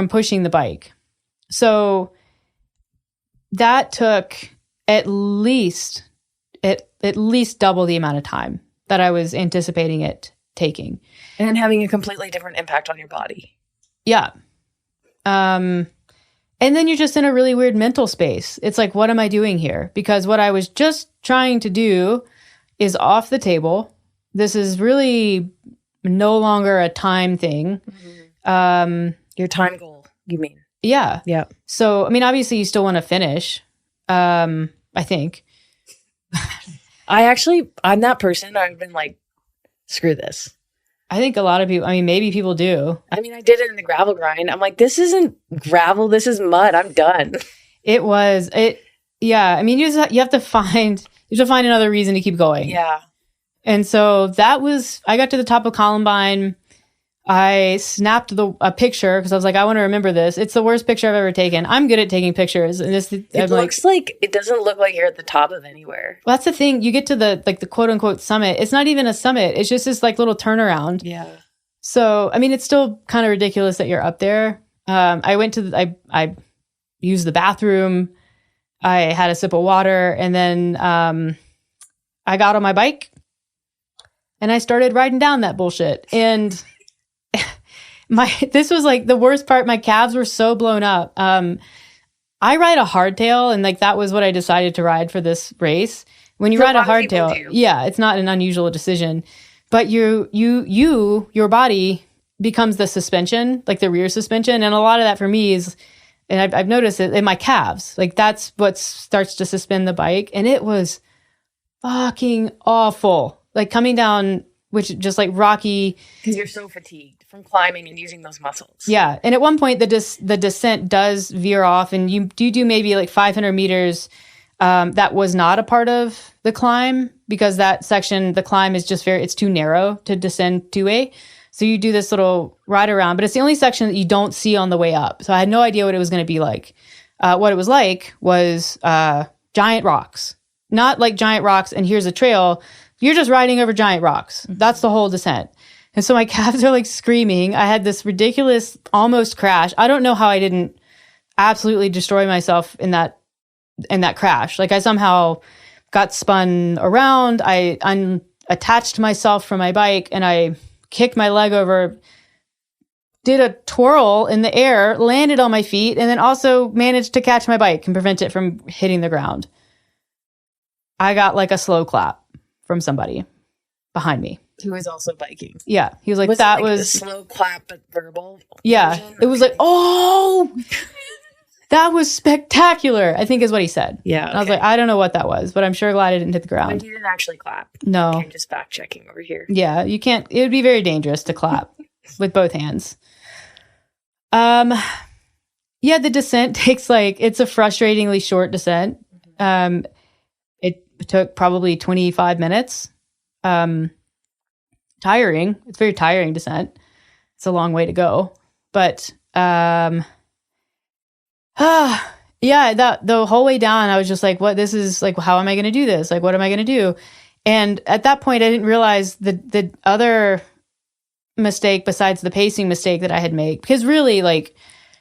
pushing the bike. So that took at least double the amount of time that I was anticipating it taking.
And having a completely different impact on your body.
Yeah. And then you're just in a really weird mental space. It's like, what am I doing here? Because what I was just trying to do is off the table. This is really no longer a time thing.
Mm-hmm. Your time goal, you mean?
Yeah.
Yeah.
So, I mean, obviously you still want to finish, I think.
I'm that person. I've been like, screw this.
I think a lot of people, I mean, maybe people do.
I mean, I did it in the gravel grind. I'm like, this isn't gravel. This is mud. I'm done.
Yeah. I mean, you have to find another reason to keep going.
Yeah.
And so I got to the top of Columbine. I snapped a picture because I was like, I want to remember this. It's the worst picture I've ever taken. I'm good at taking pictures. And it
doesn't look like you're at the top of anywhere.
Well, that's the thing. You get to the quote unquote summit. It's not even a summit. It's just this like little turnaround.
Yeah.
So, I mean, it's still kind of ridiculous that you're up there. I used the bathroom. I had a sip of water, and then I got on my bike and I started riding down that bullshit. And this was like the worst part. My calves were so blown up. I ride a hardtail, and like that was what I decided to ride for this race. When you ride a hardtail, yeah, it's not an unusual decision, but your body becomes the suspension, like the rear suspension, and a lot of that for me is, and I've noticed it in my calves. Like that's what starts to suspend the bike, and it was fucking awful. Like coming down which just like rocky.
Because you're so fatigued from climbing and using those muscles.
Yeah. And at one point, the descent does veer off, and you do maybe like 500 meters. That was not a part of the climb, because that section, the climb is just it's too narrow to descend two-way. So you do this little ride around, but it's the only section that you don't see on the way up. So I had no idea what it was going to be like. What it was like was giant rocks. Not like giant rocks, and here's a trail. You're just riding over giant rocks. That's the whole descent. And so my calves are like screaming. I had this ridiculous almost crash. I don't know how I didn't absolutely destroy myself in that crash. Like I somehow got spun around. I unattached myself from my bike and I kicked my leg over, did a twirl in the air, landed on my feet, and then also managed to catch my bike and prevent it from hitting the ground. I got like a slow clap from somebody behind me.
Who was also biking.
Yeah. He was like,
was
that
it like
was
a slow clap but verbal.
Yeah.
Version?
It was like, oh, that was spectacular, I think is what he said.
Yeah.
Okay. I was like, I don't know what that was, but I'm sure glad it didn't hit the ground.
But he didn't actually clap.
No.
Okay, I'm just fact checking over here.
Yeah. You can't, it would be very dangerous to clap with both hands. Yeah, the descent takes it's a frustratingly short descent. It took probably 25 minutes. Tiring. It's a very tiring descent. It's a long way to go. But yeah, the whole way down, I was just like, what, this is like, how am I going to do this? Like, what am I going to do? And at that point, I didn't realize the other mistake besides the pacing mistake that I had made. Because really,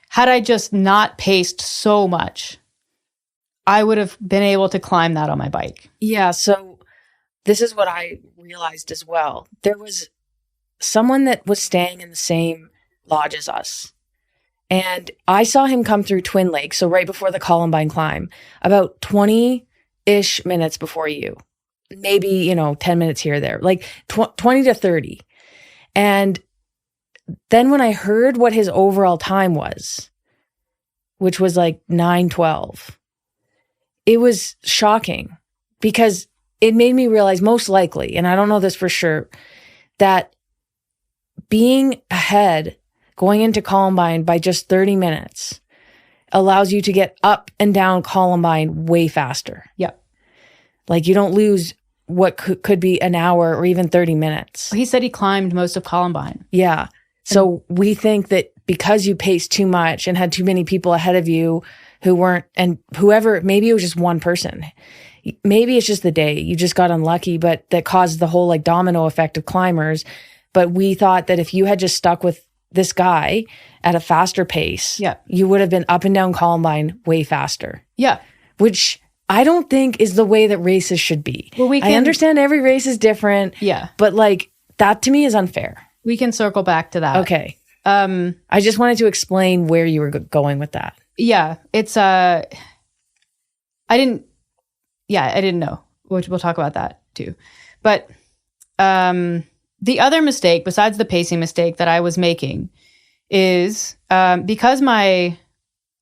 had I just not paced so much, I would have been able to climb that on my bike.
Yeah, so this is what I realized as well. There was someone that was staying in the same lodge as us. And I saw him come through Twin Lakes, so right before the Columbine climb, about 20-ish minutes before you. Maybe, 10 minutes here or there, 20 to 30. And then when I heard what his overall time was, which was 9:12, it was shocking because it made me realize most likely, and I don't know this for sure, that being ahead going into Columbine by just 30 minutes allows you to get up and down Columbine way faster.
Yep.
You don't lose what could be an hour or even 30 minutes.
He said he climbed most of Columbine.
Yeah. So we think that because you paced too much and had too many people ahead of you who weren't, and whoever, maybe it was just one person. Maybe it's just the day. You just got unlucky, but that caused the whole domino effect of climbers. But we thought that if you had just stuck with this guy at a faster pace, you would have been up and down Columbine way faster.
Yeah.
Which I don't think is the way that races should be.
Well,
I understand every race is different.
Yeah.
But that to me is unfair.
We can circle back to that.
Okay. I just wanted to explain where you were going with that.
Yeah. It's, I didn't know. We'll talk about that too. But, the other mistake besides the pacing mistake that I was making is, because my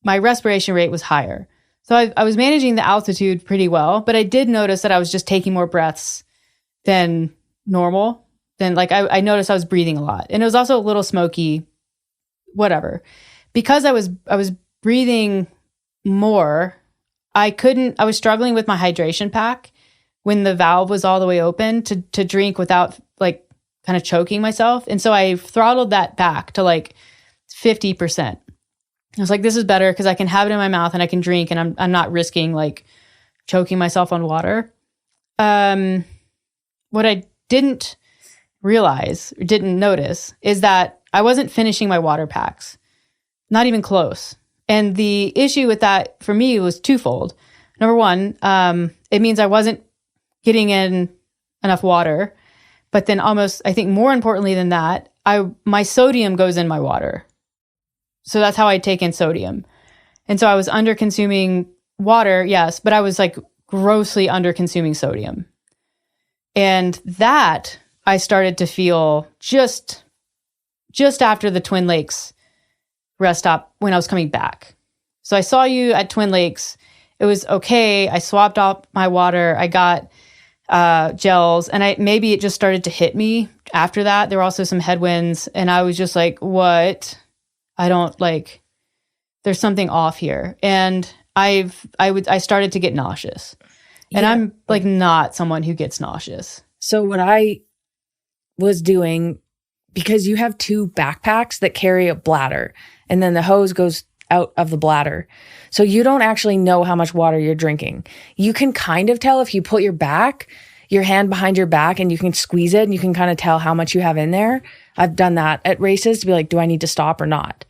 respiration rate was higher. So I was managing the altitude pretty well, but I did notice that I was just taking more breaths than normal. Then I noticed I was breathing a lot, and it was also a little smoky, whatever. Because I was breathing more, I was struggling with my hydration pack when the valve was all the way open to drink without kind of choking myself. And so I throttled that back to 50%. I was like, this is better because I can have it in my mouth and I can drink, and I'm not risking choking myself on water. What I didn't realize or didn't notice is that I wasn't finishing my water packs, not even close. And the issue with that for me was twofold. Number one, it means I wasn't getting in enough water, but then almost, I think more importantly than that, my sodium goes in my water. So that's how I take in sodium. And so I was under consuming water, yes, but I was grossly under consuming sodium. And that I started to feel just after the Twin Lakes rest stop when I was coming back. So I saw you at Twin Lakes. It was okay. I swapped off my water. I got gels, and maybe it just started to hit me after that, there were also some headwinds, and I was just like, what? I don't like, there's something off here. And I started to get nauseous. And I'm like not someone who gets nauseous.
So what I was doing, because you have 2 backpacks that carry a bladder, and then the hose goes out of the bladder. So you don't actually know how much water you're drinking. You can kind of tell if you put your hand behind your back and you can squeeze it and you can kind of tell how much you have in there. I've done that at races to be like, do I need to stop or not?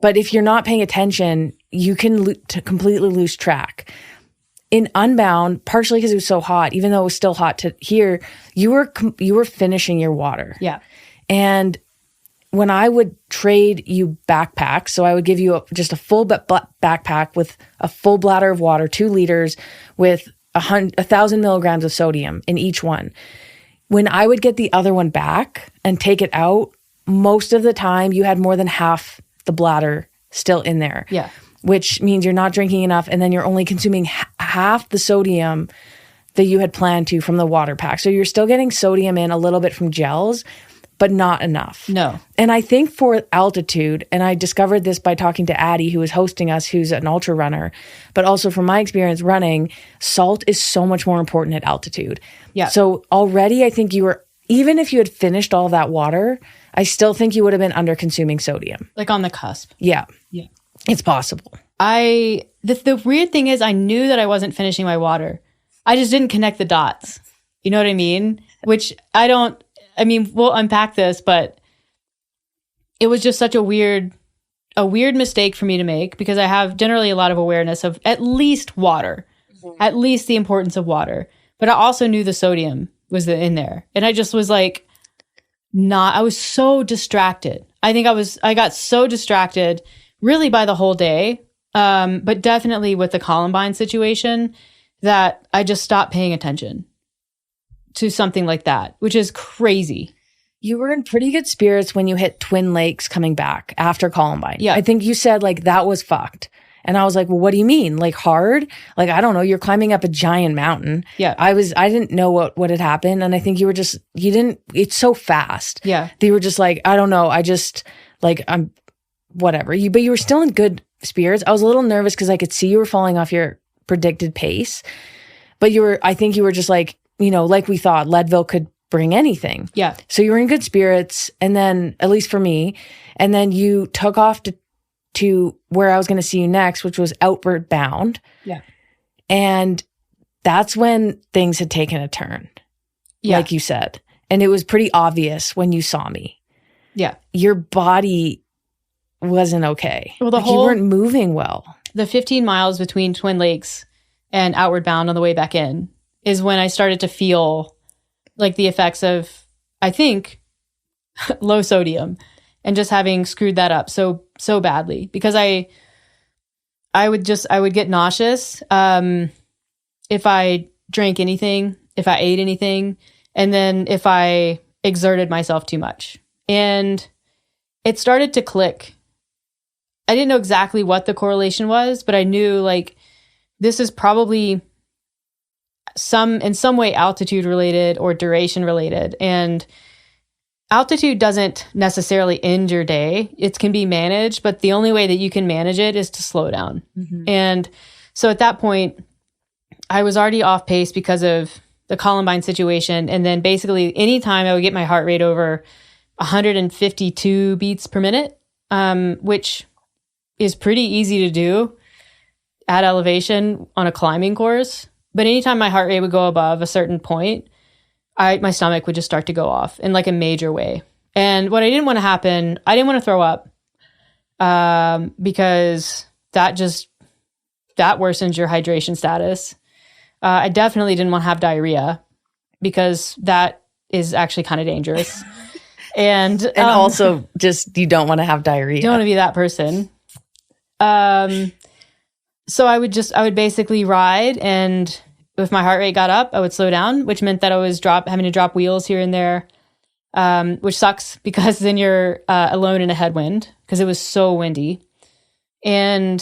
But if you're not paying attention, you can completely lose track. In Unbound, partially because it was so hot, even though it was still hot to here, you were finishing your water.
Yeah.
And when I would trade you backpacks, so I would give you just a full backpack with a full bladder of water, 2 liters with 1,000 milligrams of sodium in each one. When I would get the other one back and take it out, most of the time you had more than half the bladder still in there.
Yeah.
Which means you're not drinking enough, and then you're only consuming half the sodium that you had planned to from the water pack. So you're still getting sodium in a little bit from gels, but not enough.
No.
And I think for altitude, and I discovered this by talking to Addie, who was hosting us, who's an ultra runner, but also from my experience running, salt is so much more important at altitude.
Yeah.
So already I think you were, even if you had finished all that water, I still think you would have been under consuming sodium.
Like on the cusp.
Yeah.
Yeah.
It's possible.
The weird thing is I knew that I wasn't finishing my water. I just didn't connect the dots. You know what I mean? Which we'll unpack this, but it was just such a weird mistake for me to make, because I have generally a lot of awareness of at least water, at least the importance of water. But I also knew the sodium was in there. And I just was like, I was so distracted. I think I got so distracted really by the whole day, but definitely with the Columbine situation, that I just stopped paying attention to something like that, which is crazy.
You were in pretty good spirits when you hit Twin Lakes coming back after Columbine.
Yeah.
I think you said like that was fucked. And I was like, well, what do you mean? Like hard? Like, I don't know. You're climbing up a giant mountain.
Yeah.
I didn't know what had happened. And I think it's so fast.
Yeah.
They were just like, I don't know. I'm whatever. But you were still in good spirits. I was a little nervous because I could see you were falling off your predicted pace. But I think you were just like, like we thought, Leadville could bring anything.
Yeah.
So you were in good spirits. And then, at least for me, and then you took off to where I was going to see you next, which was outward bound.
Yeah.
And that's when things had taken a turn.
Yeah.
Like you said. And it was pretty obvious when you saw me.
Yeah.
Your body wasn't okay.
Well,
you weren't moving well.
The 15 miles between Twin Lakes and outward bound on the way back in is when I started to feel like the effects of, I think, low sodium, and just having screwed that up so badly, because I would get nauseous if I drank anything, if I ate anything, and then if I exerted myself too much. And it started to click. I didn't know exactly what the correlation was, but I knew like this is probably in some way altitude related or duration related. And altitude doesn't necessarily end your day. It can be managed, but the only way that you can manage it is to slow down. Mm-hmm. And so at that point, I was already off pace because of the Columbine situation. And then basically anytime I would get my heart rate over 152 beats per minute, which is pretty easy to do at elevation on a climbing course. But anytime my heart rate would go above a certain point, my stomach would just start to go off in like a major way. And what I didn't want to happen, I didn't want to throw up because that worsens your hydration status. I definitely didn't want to have diarrhea because that is actually kind of dangerous. And
also just, you don't want to have diarrhea.
You don't want to be that person. So I would basically ride, and if my heart rate got up, I would slow down, which meant that I was having to drop wheels here and there, which sucks because then you're alone in a headwind because it was so windy. And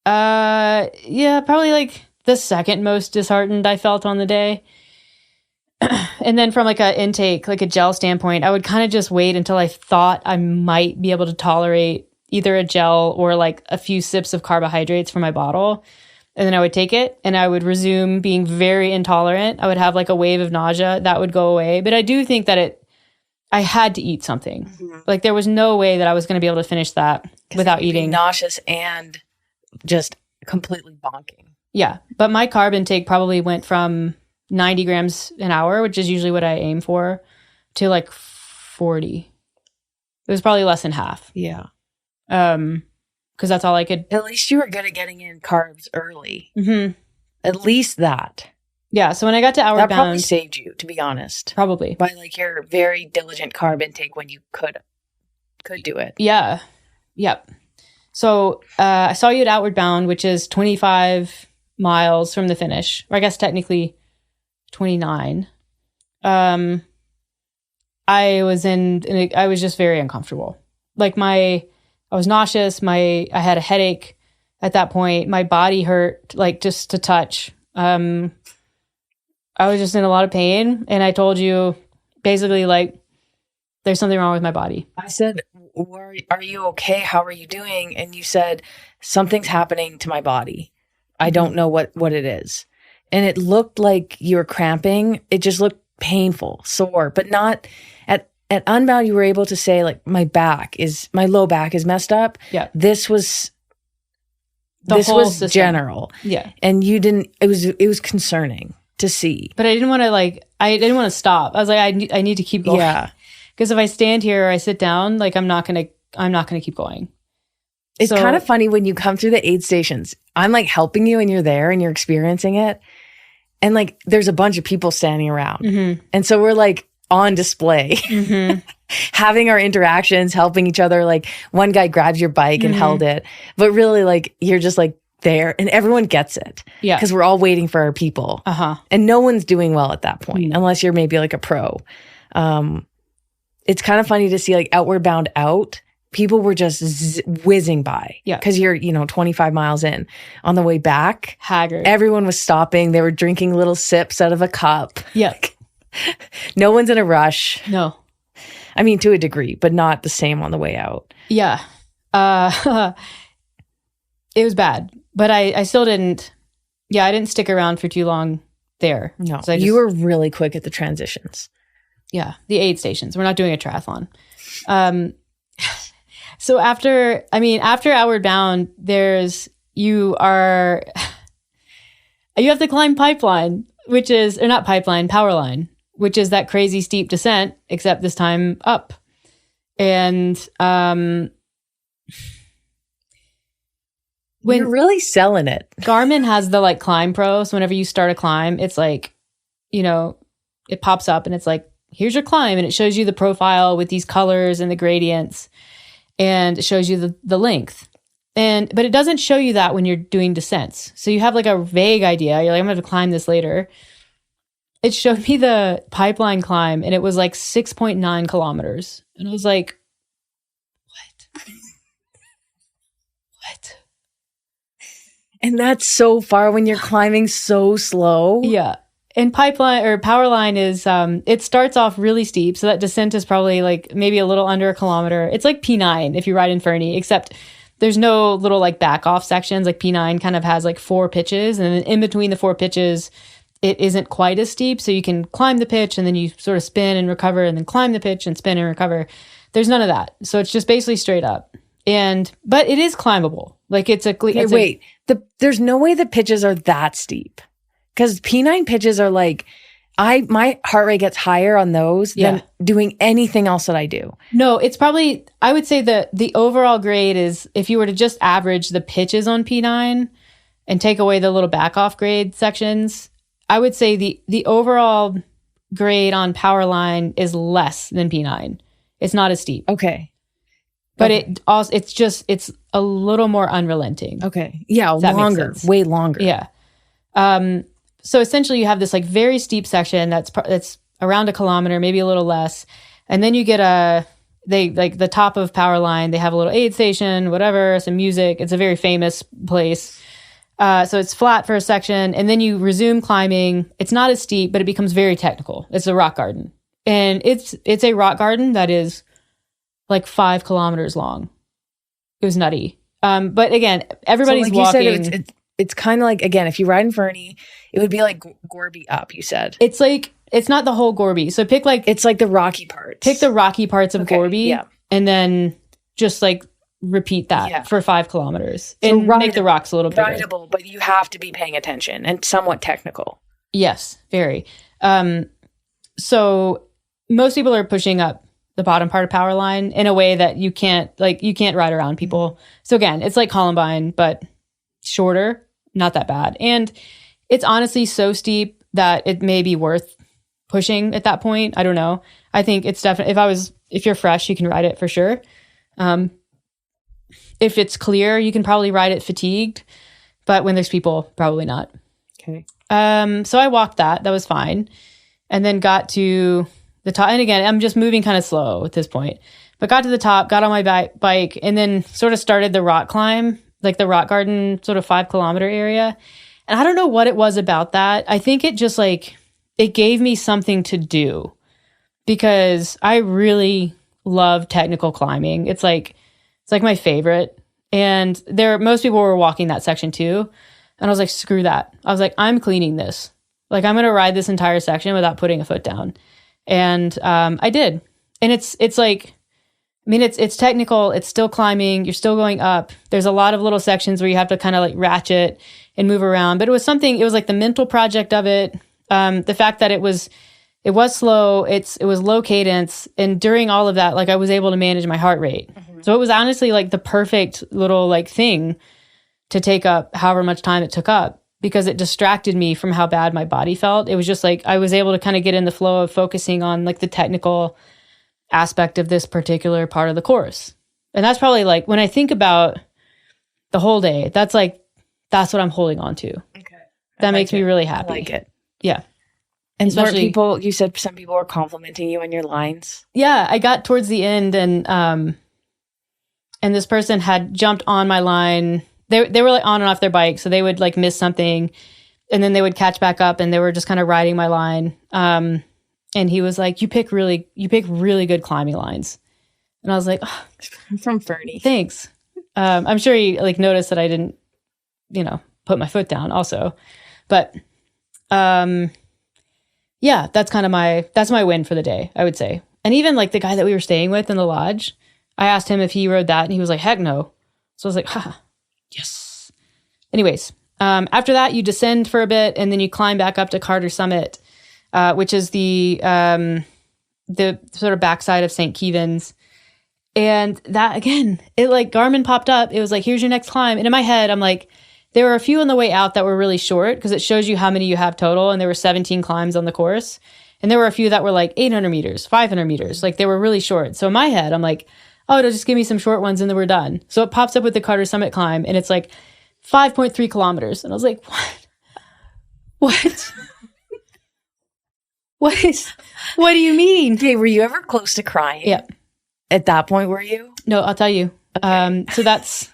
probably like the second most disheartened I felt on the day. And then from like a intake, like a gel standpoint, I would kind of just wait until I thought I might be able to tolerate either a gel or like a few sips of carbohydrates from my bottle. And then I would take it and I would resume being very intolerant. I would have like a wave of nausea that would go away. But I do think that I had to eat something. Mm-hmm. Like there was no way that I was going to be able to finish that without eating.
Nauseous and just completely bonking.
Yeah. But my carb intake probably went from 90 grams an hour, which is usually what I aim for, to like 40. It was probably less than half.
Yeah.
Because that's all I could.
At least you were good at getting in carbs early.
Mm-hmm.
At least that.
Yeah. So when I got to Outward
That
Bound,
probably saved you, to be honest.
Probably.
By like your very diligent carb intake when you could do it.
Yeah. Yep. So I saw you at Outward Bound, which is 25 miles from the finish, or I guess technically 29. I was just very uncomfortable. Like I was nauseous. I had a headache at that point. My body hurt, like just to touch. I was just in a lot of pain. And I told you basically like, there's something wrong with my body.
I said, are you okay? How are you doing? And you said, something's happening to my body. I don't know what it is. And it looked like you were cramping. It just looked painful, sore, but not at Unbound. You were able to say like, my low back is messed up.
Yeah.
This was
system.
General.
Yeah.
And you didn't, it was concerning to see.
But I didn't want to stop. I was like, I need to keep going.
Yeah.
Because if I stand here or I sit down, like I'm not gonna keep going.
It's kind of funny when you come through the aid stations. I'm like helping you and you're there and you're experiencing it. And like there's a bunch of people standing around. Mm-hmm. And so we're like on display, mm-hmm. having our interactions, helping each other. Like one guy grabs your bike and held it. But really like you're just like there and everyone gets it.
Yeah.
Because we're all waiting for our people.
Uh-huh.
And no one's doing well at that point, unless you're maybe like a pro. It's kind of funny to see like Outward Bound out. People were just whizzing by.
Yeah.
Because you're, 25 miles in. On the way back,
haggard.
Everyone was stopping. They were drinking little sips out of a cup.
Yeah.
No one's in a rush.
No.
I mean, to a degree, but not the same on the way out.
Yeah. It was bad. But I still didn't. Yeah, I didn't stick around for too long there.
No. You were really quick at the transitions.
Yeah. The aid stations. We're not doing a triathlon. So after Outward Bound, you have to climb Power Line, which is that crazy steep descent, except this time up. And
when you're really selling it.
Garmin has the like Climb Pro. So whenever you start a climb, it's like, it pops up and it's like, here's your climb. And it shows you the profile with these colors and the gradients. And it shows you the length. But it doesn't show you that when you're doing descents. So you have like a vague idea. You're like, I'm going to climb this later. It showed me the pipeline climb and it was like 6.9 kilometers. And I was like, what? What?
And that's so far when you're climbing so slow.
Yeah. And Power Line is, it starts off really steep. So that descent is probably like maybe a little under a kilometer. It's like P9 if you ride in Fernie, except there's no little like back off sections. Like P9 kind of has like 4 pitches. And then in between the 4 pitches, it isn't quite as steep. So you can climb the pitch and then you sort of spin and recover and then climb the pitch and spin and recover. There's none of that. So it's just basically straight up. But it is climbable. Like it's
there's no way the pitches are that steep. Because P9 pitches are like, my heart rate gets higher on those than doing anything else that I do.
No, it's probably, I would say that the overall grade is, if you were to just average the pitches on P9 and take away the little back off grade sections, I would say the overall grade on Power Line is less than P9. It's not as steep.
Okay.
But it's a little more unrelenting.
Okay. Yeah, longer, way longer.
Yeah. So essentially you have this like very steep section that's around a kilometer, maybe a little less. And then you get the top of Power Line, they have a little aid station, whatever, some music. It's a very famous place. So it's flat for a section, and then you resume climbing. It's not as steep, but it becomes very technical. It's a rock garden, and it's a rock garden that is like 5 kilometers long. It was nutty. But again, everybody's walking.
You said it's kind of like, again, if you ride in Fernie, it would be like Gorby up, you said.
It's like, it's not the whole Gorby. So pick like...
It's like the rocky parts.
Pick the rocky parts of Gorby,
yeah.
And then just like repeat that for 5 kilometers.
So
and make the rocks a little bigger.
Rideable, but you have to be paying attention and somewhat technical.
Yes, very. So most people are pushing up the bottom part of power line in a way that you can't ride around people. So again, it's like Columbine, but shorter, not that bad. And it's honestly so steep that it may be worth pushing at that point. I don't know. I think it's definitely, if you're fresh, you can ride it for sure. If it's clear, you can probably ride it fatigued, but when there's people, probably not.
Okay.
So I walked that was fine. And then got to the top. And again, I'm just moving kind of slow at this point, but got to the top, got on my bike, and then sort of started the rock climb, like the rock garden sort of 5 kilometer area. And I don't know what it was about that. I think it just like, it gave me something to do because I really love technical climbing. It's like my favorite. And most people were walking that section too. And I was like, screw that. I was like, I'm cleaning this. Like, I'm going to ride this entire section without putting a foot down. And I did. And it's like, I mean, it's technical. It's still climbing. You're still going up. There's a lot of little sections where you have to kind of like ratchet and move around. But it was like the mental project of it. The fact that it was slow. It was low cadence. And during all of that, like I was able to manage my heart rate. Mm-hmm. So it was honestly like the perfect little like thing to take up however much time it took up, because it distracted me from how bad my body felt. It was just like I was able to kind of get in the flow of focusing on like the technical aspect of this particular part of the course. And that's probably like, when I think about the whole day, that's what I'm holding on to. Okay. That makes me really happy.
I like it.
Yeah.
And you said some people were complimenting you on your lines.
Yeah. I got towards the end and this person had jumped on my line. They were like on and off their bike, so they would like miss something, and then they would catch back up, and they were just kind of riding my line. And he was like, "You pick really good climbing lines," and I was like, oh,
"I'm from Fernie,
thanks." I'm sure he like noticed that I didn't, put my foot down also, but yeah, that's my win for the day, I would say. And even like the guy that we were staying with in the lodge, I asked him if he rode that, and he was like, "Heck no." So I was like, "Ha." Yes. Anyways, after that, you descend for a bit, and then you climb back up to Carter Summit, which is the sort of backside of St. Kevin's. And that, again, it like Garmin popped up. It was like, here's your next climb. And in my head, I'm like, there were a few on the way out that were really short because it shows you how many you have total. And there were 17 climbs on the course. And there were a few that were like 800 meters, 500 meters. Like they were really short. So in my head, I'm like, oh, it'll just give me some short ones and then we're done. So it pops up with the Carter Summit climb and it's like 5.3 kilometers. And I was like, what? What do you mean?
Okay, were you ever close to crying?
Yeah.
At that point, were you?
No, I'll tell you. Okay. So that's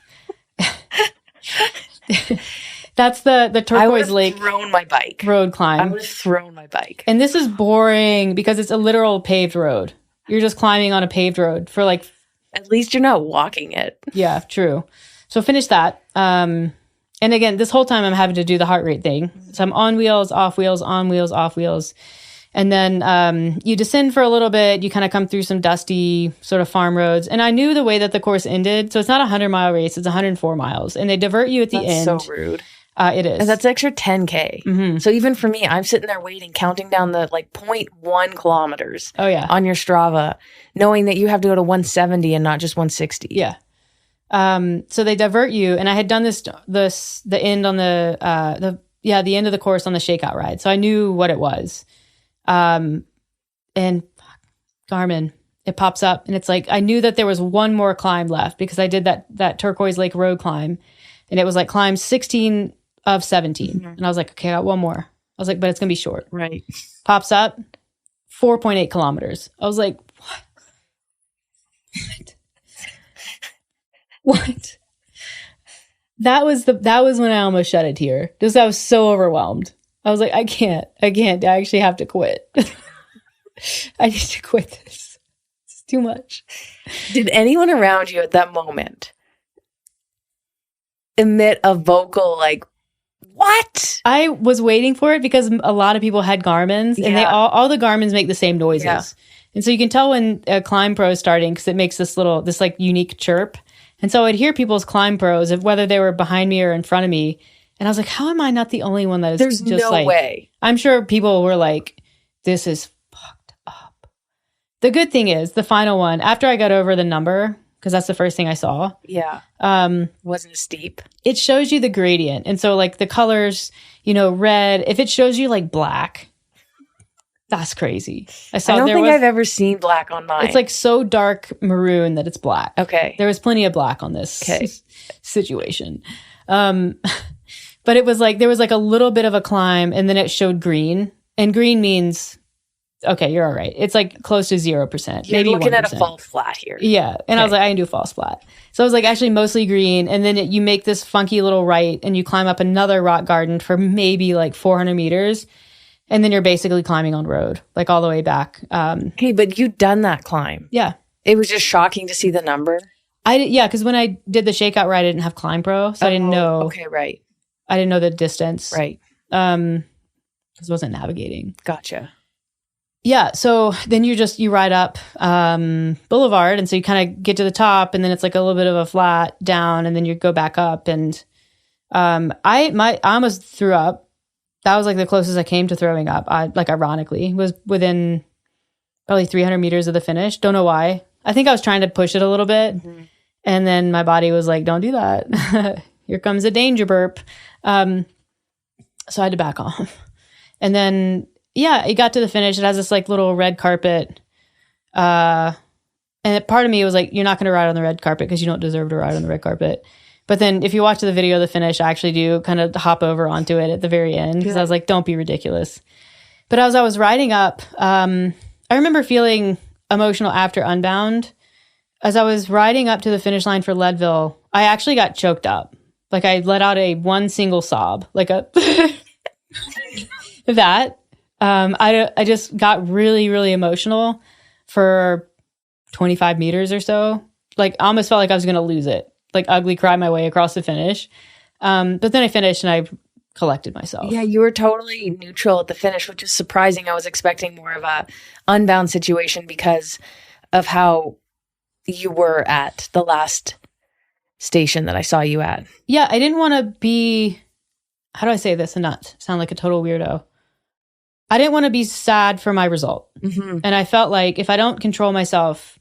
the Turquoise Lake
thrown my bike.
Road climb.
I would have thrown my bike.
And this is boring because it's a literal paved road. You're just climbing on a paved road for like...
At least you're not walking it.
Yeah, true. So finish that. And again, this whole time I'm having to do the heart rate thing. So I'm on wheels, off wheels, on wheels, off wheels. And then you descend for a little bit. You kind of come through some dusty sort of farm roads. And I knew the way that the course ended. So it's not a 100-mile race. It's 104 miles. And they divert you at the end.
That's so rude.
It is.
And that's extra 10K. Mm-hmm. So even for me, I'm sitting there waiting, counting down the like 0.1 kilometers on your Strava, knowing that you have to go to 170 and not just 160.
Yeah. So they divert you. And I had done the end on the end of the course on the shakeout ride. So I knew what it was. And Garmin, it pops up and it's like, I knew that there was one more climb left because I did that Turquoise Lake Road climb and it was like climb 16 of 17. Mm-hmm. And I was like, okay, I got one more. I was like, but it's going to be short.
Right.
Pops up 4.8 kilometers. I was like, what? That was when I almost shed a tear. Just I was so overwhelmed. I was like, I can't. I actually have to quit. I need to quit this. It's too much.
Did anyone around you at that moment emit a vocal like, what?
I was waiting for it because a lot of people had Garmin's and they all the Garmin's make the same noises. Yeah. And so you can tell when a Climb Pro is starting because it makes this like unique chirp. And so I'd hear people's Climb Pros, of whether they were behind me or in front of me. And I was like, how am I not the only one that is
There's
just
no
like,
way.
I'm sure people were like, this is fucked up. The good thing is the final one, after I got over the number, because that's the first thing I saw.
Yeah. Wasn't steep. It
shows you the gradient. And so like the colors, red, if it shows you like black, that's crazy. I don't think
I've ever seen black on mine.
It's like so dark maroon that it's black.
Okay.
There was plenty of black on this situation. But it was like, there was like a little bit of a climb and then it showed green. And green means, okay, you're all right. It's like close to 0%.
You're
maybe
looking
1%.
at a false flat here.
Yeah. And I was like, I can do false flat. So it was like actually mostly green. And then you make this funky little right and you climb up another rock garden for maybe like 400 meters. And then you're basically climbing on road, like all the way back.
Okay, but you'd done that climb.
Yeah.
It was just shocking to see the number.
Because when I did the shakeout ride, I didn't have Climb Pro. So I didn't know.
Okay, right.
I didn't know the distance.
Right.
Because I wasn't navigating.
Gotcha.
Yeah. So then you ride up Boulevard. And so you kind of get to the top and then it's like a little bit of a flat down and then you go back up. And I almost threw up. That was like the closest I came to throwing up. Ironically, was within probably 300 meters of the finish. Don't know why. I think I was trying to push it a little bit. Mm-hmm. And then my body was like, don't do that. Here comes a danger burp. So I had to back off. And then, it got to the finish. It has this like little red carpet. And part of me was like, you're not going to ride on the red carpet because you don't deserve to ride on the red carpet. But then if you watch the video of the finish, I actually do kind of hop over onto it at the very end because I was like, don't be ridiculous. But as I was riding up, I remember feeling emotional after Unbound. As I was riding up to the finish line for Leadville, I actually got choked up. Like I let out one single sob, like a that. I just got really, really emotional for 25 meters or so. Like I almost felt like I was going to lose it. Like ugly cry my way across the finish. But then I finished and I collected myself.
Yeah, you were totally neutral at the finish, which is surprising. I was expecting more of a Unbound situation because of how you were at the last station that I saw you at.
Yeah, I didn't want to be, how do I say this and not sound like a total weirdo? I didn't want to be sad for my result. Mm-hmm. And I felt like if I don't control myself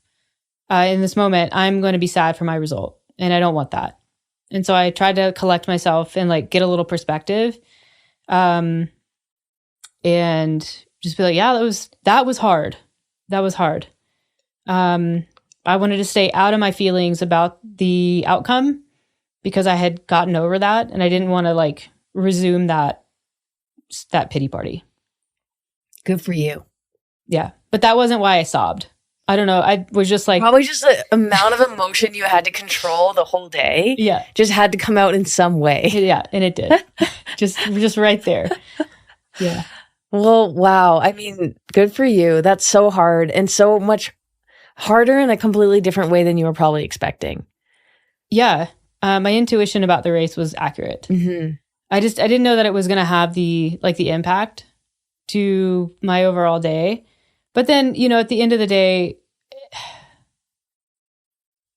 in this moment, I'm going to be sad for my result. And I don't want that. And so I tried to collect myself and like get a little perspective. And just be like, yeah, that was hard. That was hard. I wanted to stay out of my feelings about the outcome because I had gotten over that and I didn't want to like resume that pity party.
Good for you.
Yeah. But that wasn't why I sobbed. I don't know. I was just like...
Probably just the amount of emotion you had to control the whole day.
Yeah.
Just had to come out in some way.
Yeah. And it did. just right there. Yeah.
Well, wow. I mean, good for you. That's so hard and so much harder in a completely different way than you were probably expecting.
Yeah. My intuition about the race was accurate. Mm-hmm. I didn't know that it was going to have the impact to my overall day. But then, at the end of the day,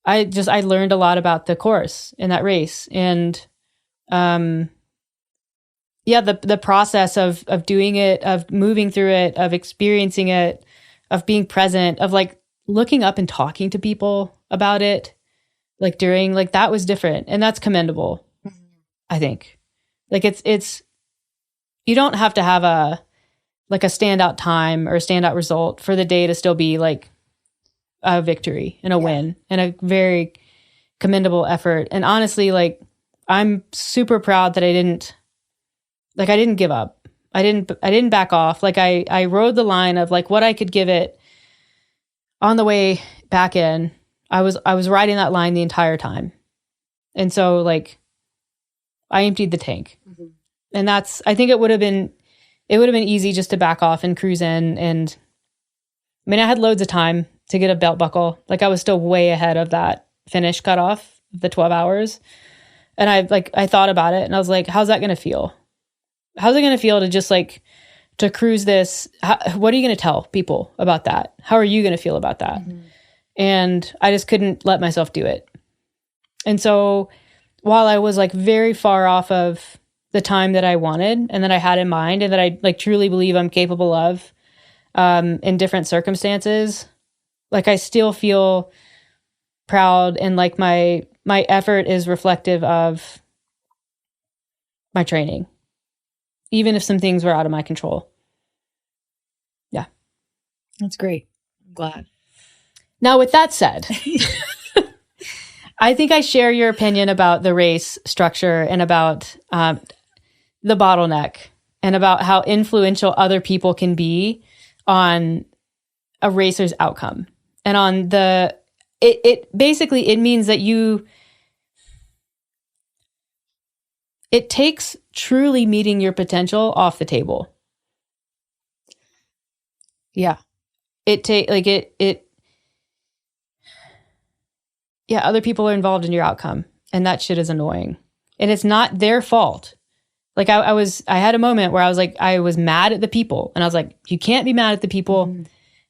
I learned a lot about the course in that race. And, the process of doing it, of moving through it, of experiencing it, of being present, of like looking up and talking to people about it, like during, like that was different. And that's commendable, mm-hmm. I think. Like it's, you don't have to have a standout time or a standout result for the day to still be like a victory and a win and a very commendable effort. And honestly, like I'm super proud that I didn't give up. I didn't back off. Like I rode the line of like what I could give it on the way back in. I was riding that line the entire time. And so like I emptied the tank. And I think it would have been easy just to back off and cruise in. And I mean, I had loads of time to get a belt buckle. Like I was still way ahead of that finish cutoff, the 12 hours. And I thought about it and I was like, how's that going to feel? How's it going to feel to just like, to cruise this? What are you going to tell people about that? How are you going to feel about that? And I just couldn't let myself do it. And so while I was like very far off of the time that I wanted and that I had in mind and that I like truly believe I'm capable of in different circumstances, like I still feel proud and like my effort is reflective of my training, even if some things were out of my control. Yeah.
That's great. I'm glad.
Now, with that said, I think I share your opinion about the race structure and about the bottleneck and about how influential other people can be on a racer's outcome. And on it basically, it means that it takes truly meeting your potential off the table.
Yeah.
Other people are involved in your outcome and that shit is annoying. And it's not their fault. Like I had a moment where I was mad at the people and I was like, you can't be mad at the people.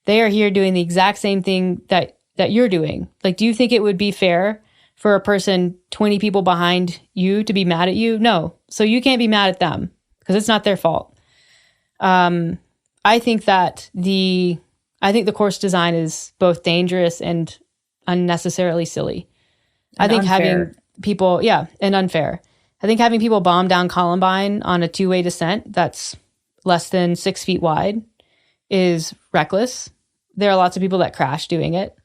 They are here doing the exact same thing that you're doing. Like, do you think it would be fair for a person 20 people behind you to be mad at you? No. So you can't be mad at them because it's not their fault. I think the course design is both dangerous and unnecessarily silly.
And
I think
unfair.
having people, and unfair. I think having people bomb down Columbine on a 2-way descent that's less than 6 feet wide is reckless. There are lots of people that crash doing it.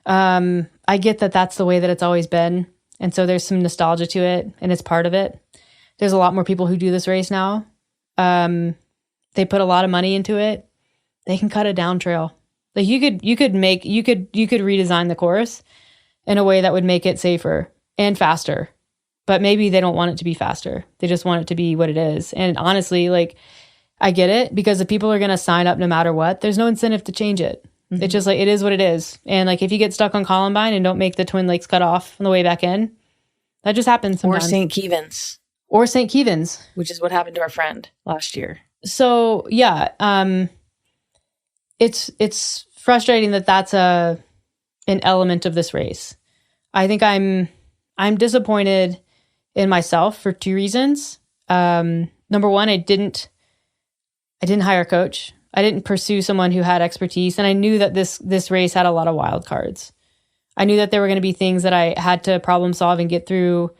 I get that that's the way that it's always been. And so there's some nostalgia to it and it's part of it. There's a lot more people who do this race now. They put a lot of money into it. They can cut a down trail. Like you could redesign the course in a way that would make it safer and faster. But maybe they don't want it to be faster. They just want it to be what it is. And honestly, like I get it because the people are going to sign up no matter what. There's no incentive to change it. It's just like, it is what it is. And like, if you get stuck on Columbine and don't make the Twin Lakes cut off on the way back in, that just happens sometimes.
Or St. Kevin's.
Which
is what happened to our friend last year.
So yeah, it's frustrating that that's an element of this race. I think I'm disappointed in myself for 2 reasons. Number one, I didn't hire a coach. I didn't pursue someone who had expertise. And I knew that this race had a lot of wild cards. I knew that there were going to be things that I had to problem solve and get through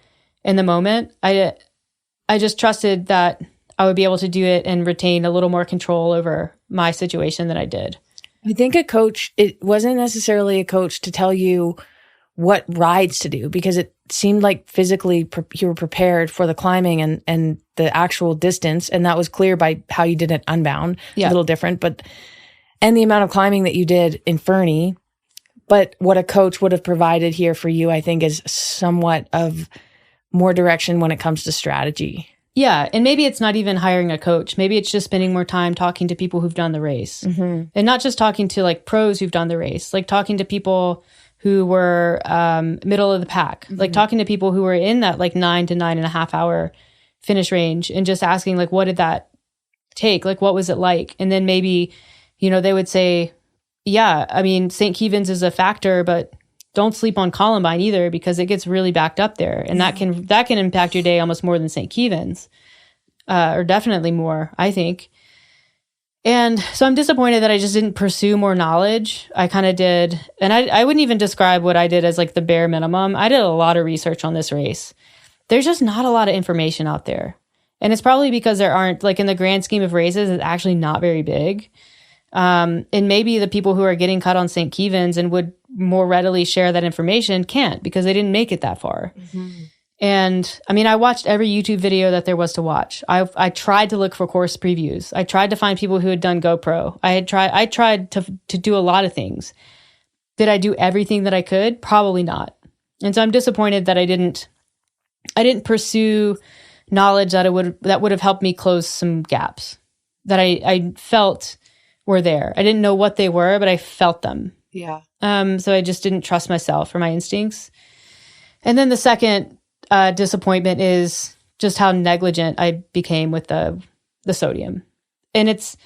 in the moment. I just trusted that I would be able to do it and retain a little more control over my situation than I did.
I think it wasn't necessarily a coach to tell you what rides to do because it seemed like physically you were prepared for the climbing and the actual distance. And that was clear by how you did it Unbound.
Yeah.
A little different, and the amount of climbing that you did in Fernie. But what a coach would have provided here for you, I think, is somewhat of more direction when it comes to strategy.
Yeah. And maybe it's not even hiring a coach. Maybe it's just spending more time talking to people who've done the race and not just talking to like pros who've done the race, like talking to people who were middle of the pack, like talking to people who were in that like 9 to 9.5 hour finish range and just asking like, what did that take? Like, what was it like? And then maybe, they would say, yeah, I mean, St. Kevin's is a factor, but don't sleep on Columbine either because it gets really backed up there. And that can impact your day almost more than St. Kevin's, or definitely more, I think. And so I'm disappointed that I just didn't pursue more knowledge. I kind of did. And I wouldn't even describe what I did as like the bare minimum. I did a lot of research on this race. There's just not a lot of information out there. And it's probably because there aren't, like in the grand scheme of races, it's actually not very big. And maybe the people who are getting cut on St. Kevin's and would more readily share that information can't because they didn't make it that far. And I mean, I watched every YouTube video that there was to watch. I tried to look for course previews. I tried to find people who had done GoPro. I tried to do a lot of things. Did I do everything that I could? Probably not. And so I'm disappointed that I didn't I didn't pursue knowledge that would have helped me close some gaps that I felt were there. I didn't know what they were, but I felt them.
Yeah.
So I just didn't trust myself or my instincts. And then the second disappointment is just how negligent I became with the sodium. And it's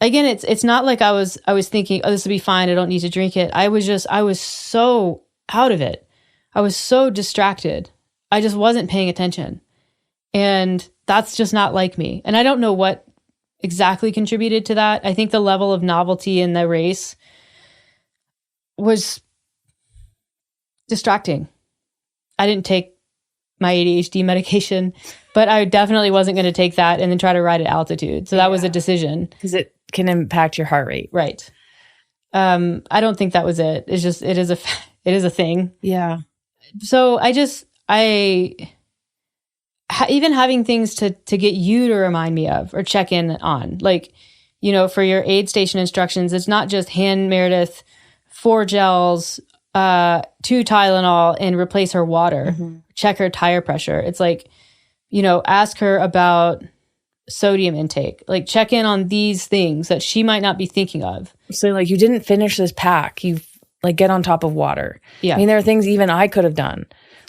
not like I was thinking, oh, this will be fine, I don't need to drink it. I was so out of it. I was so distracted. I just wasn't paying attention. And that's just not like me. And I don't know what exactly contributed to that. I think the level of novelty in the race was distracting. I didn't take my ADHD medication, but I definitely wasn't going to take that and then try to ride at altitude. So that was a decision.
Because it can impact your heart rate.
Right. I don't think that was it. It's just, it is a thing.
Yeah.
So even having things to get you to remind me of or check in on, like, for your aid station instructions, it's not just hand Meredith 4 gels, 2 Tylenol and replace her water, check her tire pressure. It's like, ask her about sodium intake, like check in on these things that she might not be thinking of.
So like, you didn't finish this pack. You like get on top of water.
Yeah.
I mean, there are things even I could have done.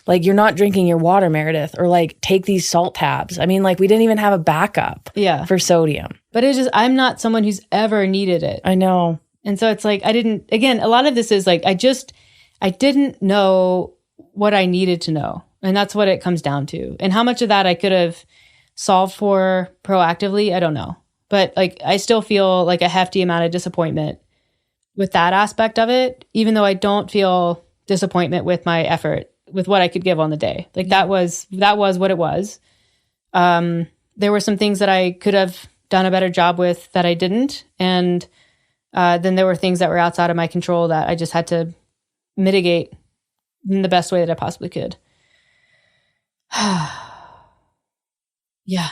Like, you're not drinking your water, Meredith, or like take these salt tabs. I mean, like, we didn't even have a backup for sodium.
But it's just, I'm not someone who's ever needed it.
I know.
And so it's like, again, a lot of this is like, I didn't know what I needed to know. And that's what it comes down to. And how much of that I could have solved for proactively, I don't know. But like, I still feel like a hefty amount of disappointment with that aspect of it, even though I don't feel disappointment with my effort, with what I could give on the day. Like that was what it was. There were some things that I could have done a better job with that I didn't. And then there were things that were outside of my control that I just had to mitigate in the best way that I possibly could. Yeah.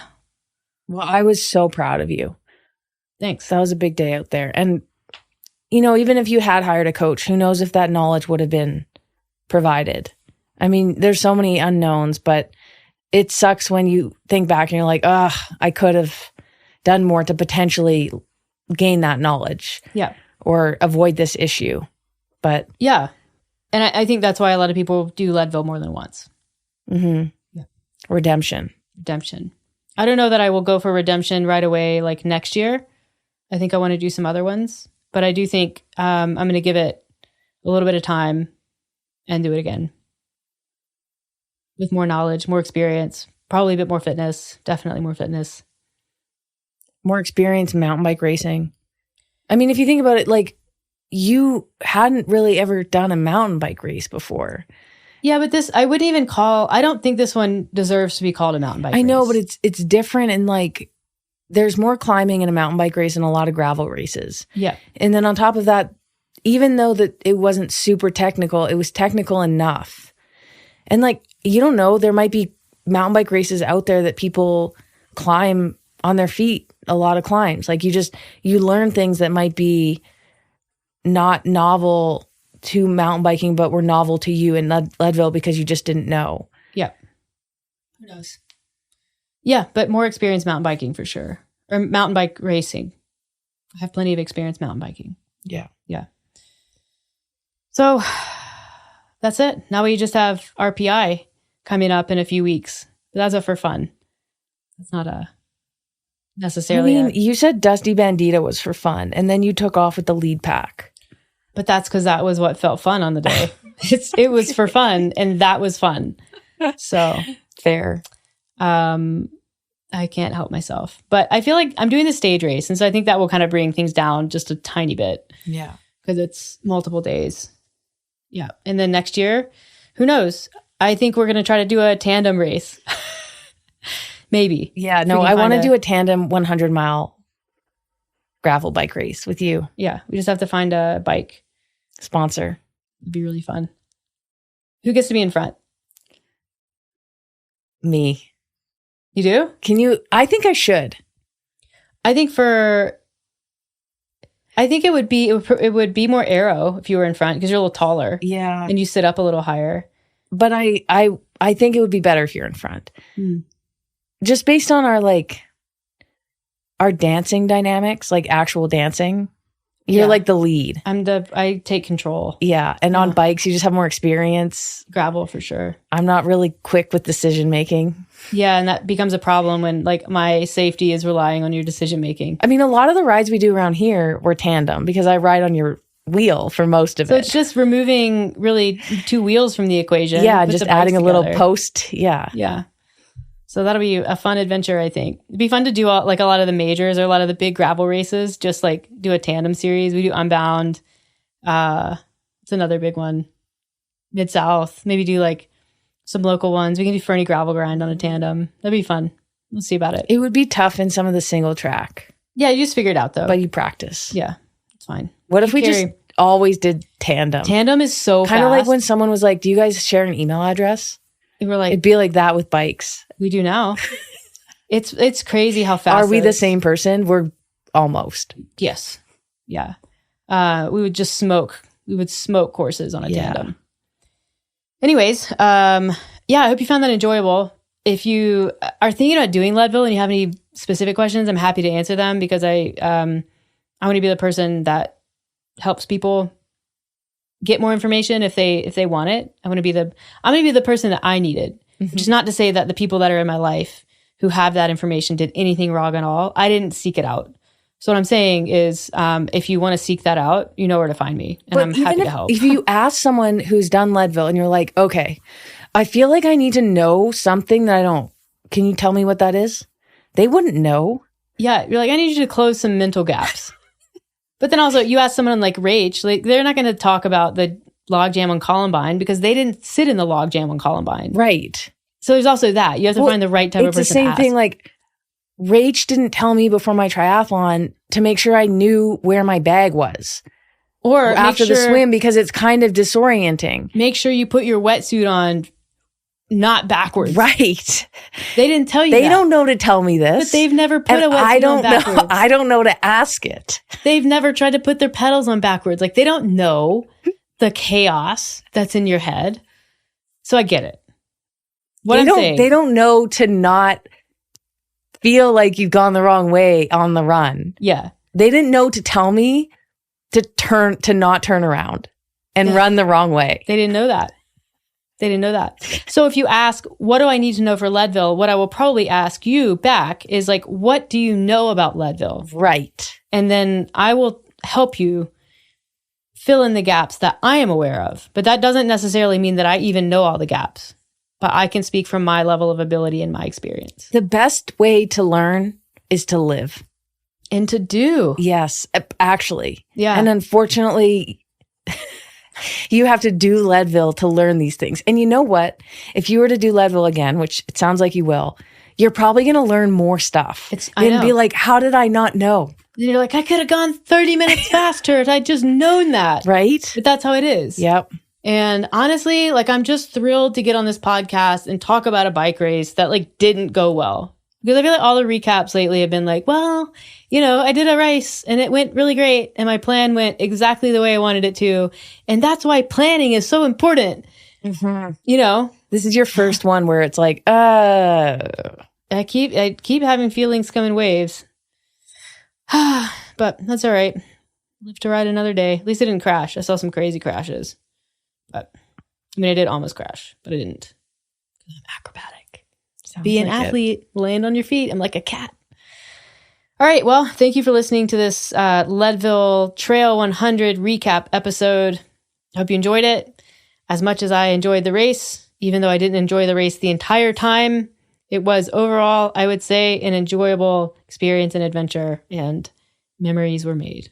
Well, I was so proud of you.
Thanks.
That was a big day out there. And, even if you had hired a coach, who knows if that knowledge would have been provided. I mean, there's so many unknowns, but it sucks when you think back and you're like, I could have done more to potentially gain that knowledge.
Yeah.
Or avoid this issue. But
yeah. And I think that's why a lot of people do Leadville more than once.
Mm-hmm. Yeah. Redemption.
I don't know that I will go for redemption right away, like next year. I think I want to do some other ones. But I do think I'm going to give it a little bit of time and do it again. With more knowledge, more experience, probably a bit more fitness, definitely more fitness.
More experience in mountain bike racing. I mean, if you think about it, like, you hadn't really ever done a mountain bike race before.
Yeah, but I don't think this one deserves to be called a mountain bike race.
I know, but it's different, and like, there's more climbing in a mountain bike race and a lot of gravel races.
Yeah.
And then on top of that, even though that it wasn't super technical, it was technical enough. And like, you don't know, there might be mountain bike races out there that people climb on their feet, a lot of climbs. Like, you learn things that might be not novel to mountain biking, but were novel to you in Leadville because you just didn't know.
Yeah. Who knows? Yeah, but more experience mountain biking for sure. Or mountain bike racing. I have plenty of experience mountain biking.
Yeah.
Yeah. So that's it. Now we just have RPI coming up in a few weeks. But that's for fun. That's not necessarily.
You said Dusty Bandita was for fun, and then you took off with the lead pack.
But that's because that was what felt fun on the day. It was for fun, and that was fun. So
fair.
I can't help myself. But I feel like I'm doing the stage race, and so I think that will kind of bring things down just a tiny bit.
Yeah.
Because it's multiple days. Yeah. And then next year, who knows? I think we're going to try to do a tandem race. Maybe.
Yeah. No, I want to do a tandem 100-mile gravel bike race with you.
Yeah. We just have to find a bike
sponsor.
It'd be really fun. Who gets to be in front?
Me.
You do?
Can you? I think I should.
I think it would be more aero if you were in front because you're a little taller.
Yeah.
And you sit up a little higher.
But I I think it would be better if you're in front. Just based on our dancing dynamics, like actual dancing. You're like the lead.
I take control.
Yeah. And on bikes, you just have more experience.
Gravel for sure.
I'm not really quick with decision making.
Yeah. And that becomes a problem when like my safety is relying on your decision making.
I mean, a lot of the rides we do around here were tandem because I ride on your wheel for most of it.
So it's just removing really 2 wheels from the equation.
Yeah. Just adding a little post. Yeah.
Yeah. So that'll be a fun adventure, I think. It'd be fun to do a lot of the majors or a lot of the big gravel races, just like do a tandem series. We do Unbound. It's another big one. Mid-South. Maybe do like some local ones. We can do Fernie Gravel Grind on a tandem. That'd be fun. We'll see about it.
It would be tough in some of the single track.
Yeah, you just figure it out though.
But you practice.
Yeah, it's fine.
What if we just always did tandem?
Tandem is so
kind of like when someone was like, do you guys share an email address?
We were like,
it'd be like that with bikes.
We do now. It's crazy how fast.
Are we the same person? We're almost.
Yes. Yeah. We would just smoke. We would smoke courses on a tandem. Anyways, I hope you found that enjoyable. If you are thinking about doing Leadville and you have any specific questions, I'm happy to answer them because I want to be the person that helps people get more information if they want it. I'm going to be the person that I needed, which is not to say that the people that are in my life who have that information did anything wrong at all. I didn't seek it out. So what I'm saying is, if you want to seek that out, you know where to find me, and I'm happy to help.
If you ask someone who's done Leadville and you're like, okay, I feel like I need to know something that I don't. Can you tell me what that is? They wouldn't know.
Yeah, you're like, I need you to close some mental gaps. But then also, you ask someone like Rach, like they're not going to talk about the logjam on Columbine because they didn't sit in the logjam on Columbine.
Right.
So there's also that. You have to find the right type of person
It's the same
to ask.
thing. Like, Rach didn't tell me before my triathlon to make sure I knew where my bag was.
Or
after the swim, because it's kind of disorienting.
Make sure you put your wetsuit on not backwards.
Right.
They didn't tell you
They don't know to tell me this.
But they've never put a wetsuit on backwards.
I don't know to ask it.
They've never tried to put their pedals on backwards. Like, they don't know the chaos that's in your head. So I get it. I'm saying.
They don't know to not feel like you've gone the wrong way on the run.
Yeah.
They didn't know to tell me to not turn around and run the wrong way.
They didn't know that. So if you ask, what do I need to know for Leadville? What I will probably ask you back is like, what do you know about Leadville?
Right.
And then I will help you fill in the gaps that I am aware of. But that doesn't necessarily mean that I even know all the gaps. But I can speak from my level of ability and my experience.
The best way to learn is to live.
And to do.
Yes, actually.
Yeah.
And unfortunately, you have to do Leadville to learn these things. And you know what? If you were to do Leadville again, which it sounds like you will, you're probably going to learn more stuff. And be like, how did I not know?
And you're like, I could have gone 30 minutes faster if I'd just known that.
Right?
But that's how it is.
Yep.
And honestly, like, I'm just thrilled to get on this podcast and talk about a bike race that like didn't go well. Because I feel like all the recaps lately have been like, well, I did a race and it went really great. And my plan went exactly the way I wanted it to. And that's why planning is so important. Mm-hmm.
This is your first one where it's like,
I keep having feelings come in waves. But that's all right. Live to ride another day. At least I didn't crash. I saw some crazy crashes. But I did almost crash, but I didn't. I'm acrobatic. Be an athlete, land on your feet. I'm like a cat. All right. Well, thank you for listening to this Leadville Trail 100 recap episode. I hope you enjoyed it as much as I enjoyed the race, even though I didn't enjoy the race the entire time. It was overall, I would say, an enjoyable experience and adventure, and memories were made.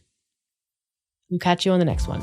We'll catch you on the next one.